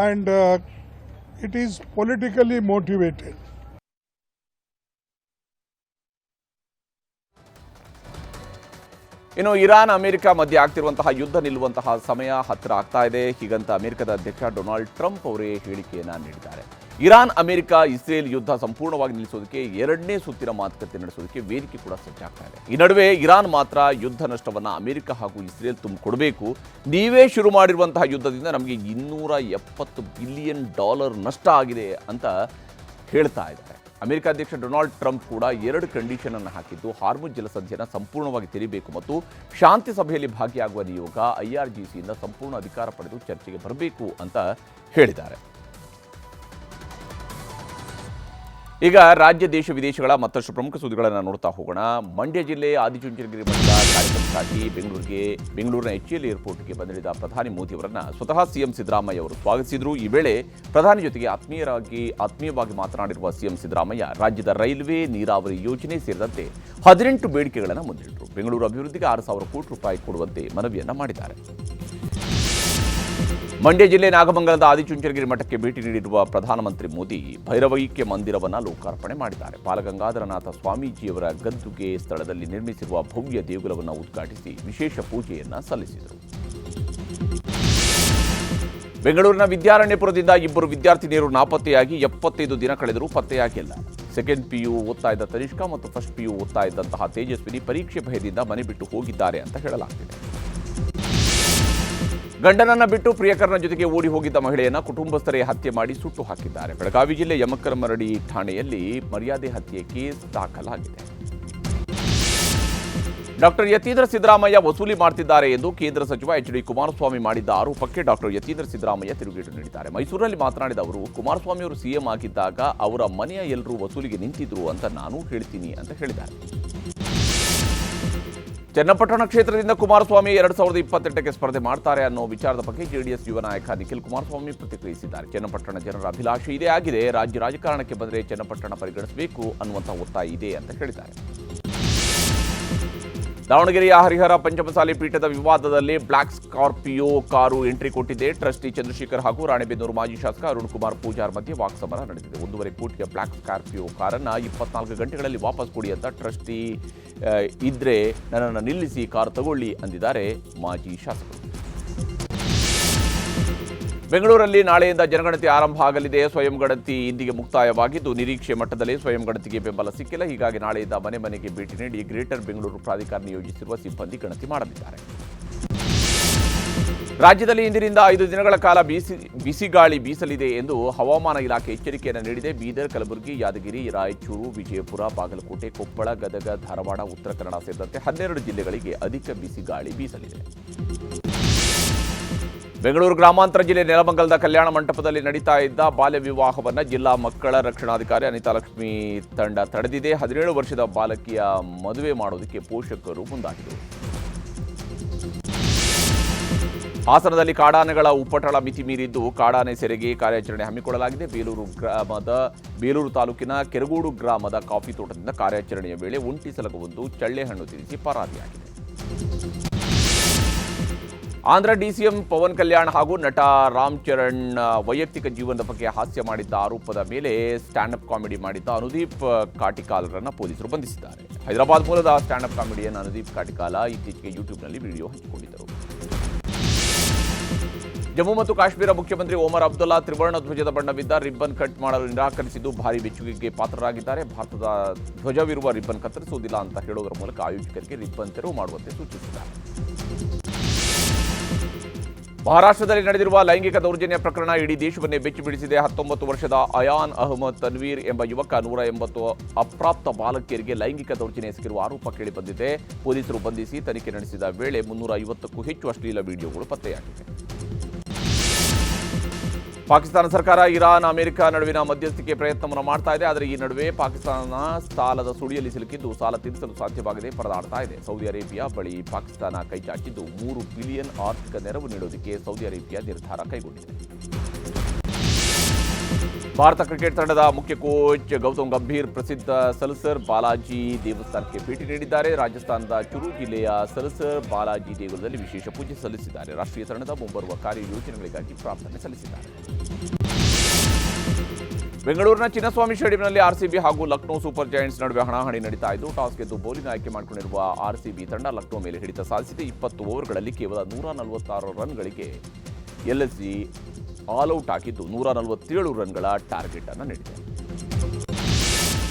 and it is politically motivated. ಇನ್ನು Iran America ಮಧ್ಯೆ ಆಗ್ತಿರುವಂತಹ ಯುದ್ಧ ನಿಲ್ಲುವಂತಹ ಸಮಯ ಹತ್ತಿರ ಆಗ್ತಾ ಇದೆ. ಹೀಗಂತ ಅಮೆರಿಕದ ಅಧ್ಯಕ್ಷ ಡೊನಾಲ್ಡ್ ಟ್ರಂಪ್ ಅವರೇ ಹೇಳಿಕೆಯನ್ನು ನೀಡಿದ್ದಾರೆ. ಇರಾನ್ ಅಮೆರಿಕ ಇಸ್ರೇಲ್ ಯುದ್ಧ ಸಂಪೂರ್ಣವಾಗಿ ನಿಲ್ಲಿಸೋದಕ್ಕೆ 2ನೇ ಸುತ್ತಿನ ಮಾತುಕತೆ ನಡೆಸೋದಕ್ಕೆ ವೇದಿಕೆ ಕೂಡ ಸಜ್ಜಾಗ್ತಾ ಇದೆ. ಈ ನಡುವೆ ಇರಾನ್ ಮಾತ್ರ ಯುದ್ಧ ನಷ್ಟವನ್ನು ಅಮೆರಿಕ ಹಾಗೂ ಇಸ್ರೇಲ್ ತುಂಬಿಕೊಡಬೇಕು, ನೀವೇ ಶುರು ಮಾಡಿರುವಂತಹ ಯುದ್ಧದಿಂದ ನಮಗೆ $270 ಬಿಲಿಯನ್ ನಷ್ಟ ಆಗಿದೆ ಅಂತ ಹೇಳ್ತಾ ಇದ್ದಾರೆ. ಅಮೆರಿಕ ಅಧ್ಯಕ್ಷ ಡೊನಾಲ್ಡ್ ಟ್ರಂಪ್ ಕೂಡ 2 ಕಂಡೀಷನ್ ಅನ್ನು ಹಾಕಿದ್ದು ಹಾರ್ಮುಜ್ ಜಲಸಂಧಿಯನ್ನು ಸಂಪೂರ್ಣವಾಗಿ ತೆರೀಬೇಕು ಮತ್ತು ಶಾಂತಿ ಸಭೆಯಲ್ಲಿ ಭಾಗಿಯಾಗುವ ನಿಯೋಗ IRGCಯಿಂದ ಸಂಪೂರ್ಣ ಅಧಿಕಾರ ಪಡೆದು ಚರ್ಚೆಗೆ ಬರಬೇಕು ಅಂತ ಹೇಳಿದ್ದಾರೆ. ಈಗ ರಾಜ್ಯ ದೇಶ ವಿದೇಶಗಳ ಮತ್ತಷ್ಟು ಪ್ರಮುಖ ಸುದ್ದಿಗಳನ್ನು ನೋಡ್ತಾ ಹೋಗೋಣ. ಮಂಡ್ಯ ಜಿಲ್ಲೆ ಆದಿಚುಂಚನಗಿರಿ ಮಠದ ಕಾರ್ಯಕ್ರಮಕ್ಕಾಗಿ ಬೆಂಗಳೂರಿನ HCL ಏರ್ಪೋರ್ಟ್ಗೆ ಬಂದಿಳಿದ ಪ್ರಧಾನಿ ಮೋದಿಯವರನ್ನ ಸ್ವತಃ ಸಿಎಂ ಸಿದ್ದರಾಮಯ್ಯ ಅವರು ಸ್ವಾಗತಿಸಿದರು. ಈ ವೇಳೆ ಪ್ರಧಾನಿ ಜೊತೆಗೆ ಆತ್ಮೀಯವಾಗಿ ಮಾತನಾಡಿರುವ ಸಿಎಂ ಸಿದ್ದರಾಮಯ್ಯ ರಾಜ್ಯದ ರೈಲ್ವೆ, ನೀರಾವರಿ ಯೋಜನೆ ಸೇರಿದಂತೆ 18 ಬೇಡಿಕೆಗಳನ್ನು ಮುಂದಿಟ್ಟರು. ಬೆಂಗಳೂರು ಅಭಿವೃದ್ಧಿಗೆ 6,000 ಕೋಟಿ ರೂಪಾಯಿ ಕೊಡುವಂತೆ ಮನವಿಯನ್ನ ಮಾಡಿದ್ದಾರೆ. ಮಂಡ್ಯ ಜಿಲ್ಲೆ ನಾಗಮಂಗಲದ ಆದಿಚುಂಚನಗಿರಿ ಮಠಕ್ಕೆ ಭೇಟಿ ನೀಡಿರುವ ಪ್ರಧಾನಮಂತ್ರಿ ಮೋದಿ ಭೈರವೈಕ್ಯ ಮಂದಿರವನ್ನು ಲೋಕಾರ್ಪಣೆ ಮಾಡಿದ್ದಾರೆ. ಬಾಲಗಂಗಾಧರನಾಥ ಸ್ವಾಮೀಜಿಯವರ ಗದ್ದುಗೆ ಸ್ಥಳದಲ್ಲಿ ನಿರ್ಮಿಸಿರುವ ಭವ್ಯ ದೇಗುಲವನ್ನು ಉದ್ಘಾಟಿಸಿ ವಿಶೇಷ ಪೂಜೆಯನ್ನ ಸಲ್ಲಿಸಿದರು. ಬೆಂಗಳೂರಿನ ವಿದ್ಯಾರಣ್ಯಪುರದಿಂದ 2 ವಿದ್ಯಾರ್ಥಿನಿಯರು ನಾಪತ್ತೆಯಾಗಿ 75 ದಿನ ಕಳೆದರೂ ಪತ್ತೆಯಾಗಿಲ್ಲ. ಸೆಕೆಂಡ್ PU ಓದ್ತಾ ಇದ್ದ ತನಿಷ್ಕಾ ಮತ್ತು ಫಸ್ಟ್ PU ಓದ್ತಾ ಇದ್ದಂತಹ ತೇಜಸ್ವಿನಿ ಪರೀಕ್ಷೆ ಭಯದಿಂದ ಮನೆ ಬಿಟ್ಟು ಹೋಗಿದ್ದಾರೆ ಅಂತ ಹೇಳಲಾಗ್ತಿದೆ. ಗಂಡನನ್ನ ಬಿಟ್ಟು ಪ್ರಿಯಕರನ ಜೊತೆಗೆ ಓಡಿ ಹೋಗಿದ್ದ ಮಹಿಳೆಯನ್ನ ಕುಟುಂಬಸ್ಥರೇ ಹತ್ಯೆ ಮಾಡಿ ಸುಟ್ಟು ಹಾಕಿದ್ದಾರೆ. ಬೆಳಗಾವಿ ಜಿಲ್ಲೆ ಯಮಕರಮರಡಿ ಠಾಣೆಯಲ್ಲಿ ಮರ್ಯಾದೆ ಹತ್ಯೆ ಕೇಸ್ ದಾಖಲಾಗಿದೆ. ಡಾಕ್ಟರ್ ಯತೀಂದ್ರ ಸಿದ್ದರಾಮಯ್ಯ ವಸೂಲಿ ಮಾಡ್ತಿದ್ದಾರೆ ಎಂದು ಕೇಂದ್ರ ಸಚಿವ HD ಕುಮಾರಸ್ವಾಮಿ ಮಾಡಿದ್ದ ಆರೋಪಕ್ಕೆ ಡಾಕ್ಟರ್ ಯತೀಂದ್ರ ಸಿದ್ದರಾಮಯ್ಯ ತಿರುಗೇಟು ನೀಡಿದ್ದಾರೆ. ಮೈಸೂರಲ್ಲಿ ಮಾತನಾಡಿದ ಅವರು, ಕುಮಾರಸ್ವಾಮಿ ಅವರು CM ಆಗಿದ್ದಾಗ ಅವರ ಮನೆಯ ಎಲ್ಲರೂ ವಸೂಲಿಗೆ ನಿಂತಿದ್ರು ಅಂತ ನಾನು ಹೇಳ್ತೀನಿ ಅಂತ ಹೇಳಿದ್ದಾರೆ. ಚನ್ನಪಟ್ಟಣ ಕ್ಷೇತ್ರದಿಂದ ಕುಮಾರಸ್ವಾಮಿ 2028ಕ್ಕೆ ಸ್ಪರ್ಧೆ ಮಾಡ್ತಾರೆ ಅನ್ನೋ ವಿಚಾರದ ಬಗ್ಗೆ JDS ಯುವ ನಾಯಕ ನಿಖಿಲ್ ಕುಮಾರಸ್ವಾಮಿ ಪ್ರತಿಕ್ರಿಯಿಸಿದ್ದಾರೆ. ಚನ್ನಪಟ್ಟಣ ಜನರ ಅಭಿಲಾಷೆ ಇದೇ ಆಗಿದೆ. ರಾಜ್ಯ ರಾಜಕಾರಣಕ್ಕೆ ಬಂದರೆ ಚನ್ನಪಟ್ಟಣ ಪರಿಗಣಿಸಬೇಕು ಅನ್ನುವಂಥ ಒತ್ತಾಯ ಇದೆ ಅಂತ ಹೇಳಿದ್ದಾರೆ. ದಾವಣಗೆರೆಯ ಹರಿಹರ ಪಂಚಮಸಾಲಿ ಪೀಠದ ವಿವಾದದಲ್ಲಿ ಬ್ಲಾಕ್ ಸ್ಕಾರ್ಪಿಯೋ ಕಾರು ಎಂಟ್ರಿ ಕೊಟ್ಟಿದೆ. ಟ್ರಸ್ಟಿ ಚಂದ್ರಶೇಖರ್ ಹಾಗೂ ರಾಣೆಬೆನ್ನೂರು ಮಾಜಿ ಶಾಸಕ ಅರುಣ್ ಕುಮಾರ್ ಪೂಜಾರ್ ಮಧ್ಯೆ ವಾಕ್ಸಮರ ನಡೆದಿದೆ. 1.5 ಕೋಟಿಯ ಬ್ಲಾಕ್ ಸ್ಕಾರ್ಪಿಯೋ ಕಾರನ್ನು 24 ಗಂಟೆಗಳಲ್ಲಿ ವಾಪಸ್ ಕೊಡಿ ಅಂತ ಟ್ರಸ್ಟಿ ಇದ್ರೆ ನನ್ನನ್ನು ನಿಲ್ಲಿಸಿ ಕಾರು ತಗೊಳ್ಳಿ ಅಂದಿದ್ದಾರೆ ಮಾಜಿ ಶಾಸಕರು. ಬೆಂಗಳೂರಲ್ಲಿ ನಾಳೆಯಿಂದ ಜನಗಣತಿ ಆರಂಭ ಆಗಲಿದೆ. ಸ್ವಯಂ ಗಣತಿ ಇಂದಿಗೆ ಮುಕ್ತಾಯವಾಗಿದ್ದು ನಿರೀಕ್ಷೆ ಮಟ್ಟದಲ್ಲಿ ಸ್ವಯಂ ಗಣತಿಗೆ ಬೆಂಬಲ ಸಿಕ್ಕಿಲ್ಲ. ಹೀಗಾಗಿ ನಾಳೆಯಿಂದ ಮನೆ ಮನೆಗೆ ಭೇಟಿ ನೀಡಿ ಗ್ರೇಟರ್ ಬೆಂಗಳೂರು ಪ್ರಾಧಿಕಾರ ನಿಯೋಜಿಸಿರುವ ಸಿಬ್ಬಂದಿ ಗಣತಿ ಮಾಡಲಿದ್ದಾರೆ. ರಾಜ್ಯದಲ್ಲಿ ಇಂದಿನಿಂದ 5 ದಿನಗಳ ಕಾಲ ಬಿಸಿಗಾಳಿ ಬೀಸಲಿದೆ ಎಂದು ಹವಾಮಾನ ಇಲಾಖೆ ಎಚ್ಚರಿಕೆಯನ್ನು ನೀಡಿದೆ. ಬೀದರ್, ಕಲಬುರಗಿ, ಯಾದಗಿರಿ, ರಾಯಚೂರು, ವಿಜಯಪುರ, ಬಾಗಲಕೋಟೆ, ಕೊಪ್ಪಳ, ಗದಗ, ಧಾರವಾಡ, ಉತ್ತರ ಕನ್ನಡ ಸೇರಿದಂತೆ 12 ಜಿಲ್ಲೆಗಳಿಗೆ ಅಧಿಕ ಬಿಸಿಗಾಳಿ ಬೀಸಲಿದೆ. ಬೆಂಗಳೂರು ಗ್ರಾಮಾಂತರ ಜಿಲ್ಲೆ ನೆಲಮಂಗಲದ ಕಲ್ಯಾಣ ಮಂಟಪದಲ್ಲಿ ನಡೀತಾ ಇದ್ದ ಬಾಲ್ಯ ವಿವಾಹವನ್ನು ಜಿಲ್ಲಾ ಮಕ್ಕಳ ರಕ್ಷಣಾಧಿಕಾರಿ ಅನಿತಾ ಲಕ್ಷ್ಮಿ ತಂಡ ತಡೆದಿದೆ. 17 ವರ್ಷದ ಬಾಲಕಿಯ ಮದುವೆ ಮಾಡೋದಕ್ಕೆ ಪೋಷಕರು ಮುಂದಾಗಿದ್ದರು. ಹಾಸನದಲ್ಲಿ ಕಾಡಾನೆಗಳ ಉಪಟಳ ಮಿತಿ ಮೀರಿದ್ದು ಕಾಡಾನೆ ಸೆರೆಗೆ ಕಾರ್ಯಾಚರಣೆ ಹಮ್ಮಿಕೊಳ್ಳಲಾಗಿದೆ. ಬೇಲೂರು ತಾಲೂಕಿನ ಕೆರಗೋಡು ಗ್ರಾಮದ ಕಾಫಿ ತೋಟದಿಂದ ಕಾರ್ಯಾಚರಣೆಯ ವೇಳೆ ಒಂಟಿ ಸಲಗವೊಂದು ಚಳ್ಳೆಹಣ್ಣು ತಿನ್ನಿಸಿ ಪರಾರಿಯಾಗಿದೆ. ಆಂಧ್ರ DCM ಪವನ್ ಕಲ್ಯಾಣ್ ಹಾಗೂ ನಟ ರಾಮ್ ಚರಣ್ ವೈಯಕ್ತಿಕ ಜೀವನದ ಬಗ್ಗೆ ಹಾಸ್ಯ ಮಾಡಿದ್ದ ಆರೋಪದ ಮೇಲೆ ಸ್ಟ್ಯಾಂಡ್ ಅಪ್ ಕಾಮಿಡಿ ಮಾಡಿದ್ದ ಅನುದೀಪ್ ಕಾಟಿಕಾಲರನ್ನು ಪೊಲೀಸರು ಬಂಧಿಸಿದ್ದಾರೆ. ಹೈದರಾಬಾದ್ ಮೂಲದ ಸ್ಟ್ಯಾಂಡ್ ಅಪ್ ಕಾಮಿಡಿಯನ್ ಅನುದೀಪ್ ಕಾಟಿಕಾಲ ಇತ್ತೀಚೆಗೆ ಯೂಟ್ಯೂಬ್ನಲ್ಲಿ ವಿಡಿಯೋ ಹಂಚಿಕೊಂಡಿದ್ದರು. ಜಮ್ಮು ಮತ್ತು ಕಾಶ್ಮೀರ ಮುಖ್ಯಮಂತ್ರಿ ಒಮರ್ ಅಬ್ದುಲ್ಲಾ ತ್ರಿವರ್ಣ ಧ್ವಜದ ಬಣ್ಣವಿದ್ದ ರಿಬ್ಬನ್ ಕಟ್ ಮಾಡಲು ನಿರಾಕರಿಸಿದ್ದು ಭಾರೀ ಬೆಚ್ಚುಗೆಗೆ ಪಾತ್ರರಾಗಿದ್ದಾರೆ. ಭಾರತದ ಧ್ವಜವಿರುವ ರಿಬ್ಬನ್ ಕತ್ತರಿಸುವುದಿಲ್ಲ ಅಂತ ಹೇಳೋದರ ಮೂಲಕ ಆಯೋಜಕರಿಗೆ ರಿಬ್ಬನ್ ತೆರವು ಮಾಡುವಂತೆ ಸೂಚಿಸಿದ್ದಾರೆ. ಮಹಾರಾಷ್ಟ್ರದಲ್ಲಿ ನಡೆದಿರುವ ಲೈಂಗಿಕ ದೌರ್ಜನ್ಯ ಪ್ರಕರಣ ಇಡೀ ದೇಶವನ್ನೇ ಬೆಚ್ಚಿಬಿಡಿಸಿದೆ. 19 ವರ್ಷದ ಅಯಾನ್ ಅಹಮದ್ ತನ್ವೀರ್ ಎಂಬ ಯುವಕ 180 ಅಪ್ರಾಪ್ತ ಬಾಲಕಿಯರಿಗೆ ಲೈಂಗಿಕ ದೌರ್ಜನ್ಯ ಎಸಗಿರುವ ಆರೋಪ ಕೇಳಿಬಂದಿದೆ. ಪೊಲೀಸರು ಬಂಧಿಸಿ ತನಿಖೆ ನಡೆಸಿದ ವೇಳೆ 350ಕ್ಕೂ ಹೆಚ್ಚು ಅಶ್ಲೀಲ ವಿಡಿಯೋಗಳು ಪತ್ತೆಯಾಗಿವೆ. ಪಾಕಿಸ್ತಾನ ಸರ್ಕಾರ ಇರಾನ್, ಅಮೆರಿಕ ನಡುವಿನ ಮಧ್ಯಸ್ಥಿಕೆ ಪ್ರಯತ್ನವನ್ನು ಮಾಡ್ತಾ ಇದೆ. ಆದರೆ ಈ ನಡುವೆ ಪಾಕಿಸ್ತಾನ ಸಾಲದ ಸುಳಿಯಲ್ಲಿ ಸಿಲುಕಿದ್ದು ಸಾಲ ತೀರಿಸಲು ಸಾಧ್ಯವಾಗದೆ ಪರದಾಡ್ತಾ ಇದೆ. ಸೌದಿ ಅರೇಬಿಯಾ ಬಳಿ ಪಾಕಿಸ್ತಾನ ಕೈಚಾಚಿದ್ದು $3 ಬಿಲಿಯನ್ ಆರ್ಥಿಕ ನೆರವು ನೀಡೋದಕ್ಕೆ ಸೌದಿ ಅರೇಬಿಯಾ ನಿರ್ಧಾರ ಕೈಗೊಂಡಿದೆ. ಭಾರತ ಕ್ರಿಕೆಟ್ ತಂಡದ ಮುಖ್ಯ ಕೋಚ್ ಗೌತಮ್ ಗಂಭೀರ್ ಪ್ರಸಿದ್ಧ ಸಲಸರ್ ಬಾಲಾಜಿ ದೇವಸ್ಥಾನಕ್ಕೆ ಭೇಟಿ ನೀಡಿದ್ದಾರೆ. ರಾಜಸ್ಥಾನದ ಚುರು ಜಿಲ್ಲೆಯ ಸಲಸರ್ ಬಾಲಾಜಿ ದೇಗುಲದಲ್ಲಿ ವಿಶೇಷ ಪೂಜೆ ಸಲ್ಲಿಸಿದ್ದಾರೆ. ರಾಷ್ಟ್ರೀಯ ತಂಡದ ಮುಂಬರುವ ಕಾರ್ಯಯೋಜನೆಗಳಿಗಾಗಿ ಪ್ರಾರ್ಥನೆ ಸಲ್ಲಿಸಿದ್ದಾರೆ. ಬೆಂಗಳೂರಿನ ಚಿನ್ನಸ್ವಾಮಿ ಸ್ಟೇಡಿಯಂನಲ್ಲಿ RCB ಹಾಗೂ ಲಕ್ನೋ ಸೂಪರ್ ಜೈಂಟ್ಸ್ ನಡುವೆ ಹಣಾಹಣಿ ನಡೀತಾ ಇದ್ದು ಟಾಸ್ ಗೆದ್ದು ಬೌಲಿಂಗ್ ಆಯ್ಕೆ ಮಾಡಿಕೊಂಡಿರುವ RCB ತಂಡ ಲಕ್ನೋ ಮೇಲೆ ಹಿಡಿತ ಸಾಧಿಸಿದೆ. 20 ಓವರ್ಗಳಲ್ಲಿ ಕೇವಲ 146 ರನ್ಗಳಿಗೆ LSG ಆಲ್ಔಟ್ ಆಗಿದ್ದು 147 ರನ್ಗಳ ಟಾರ್ಗೆಟ್ ಅನ್ನು ನೀಡಿದೆ.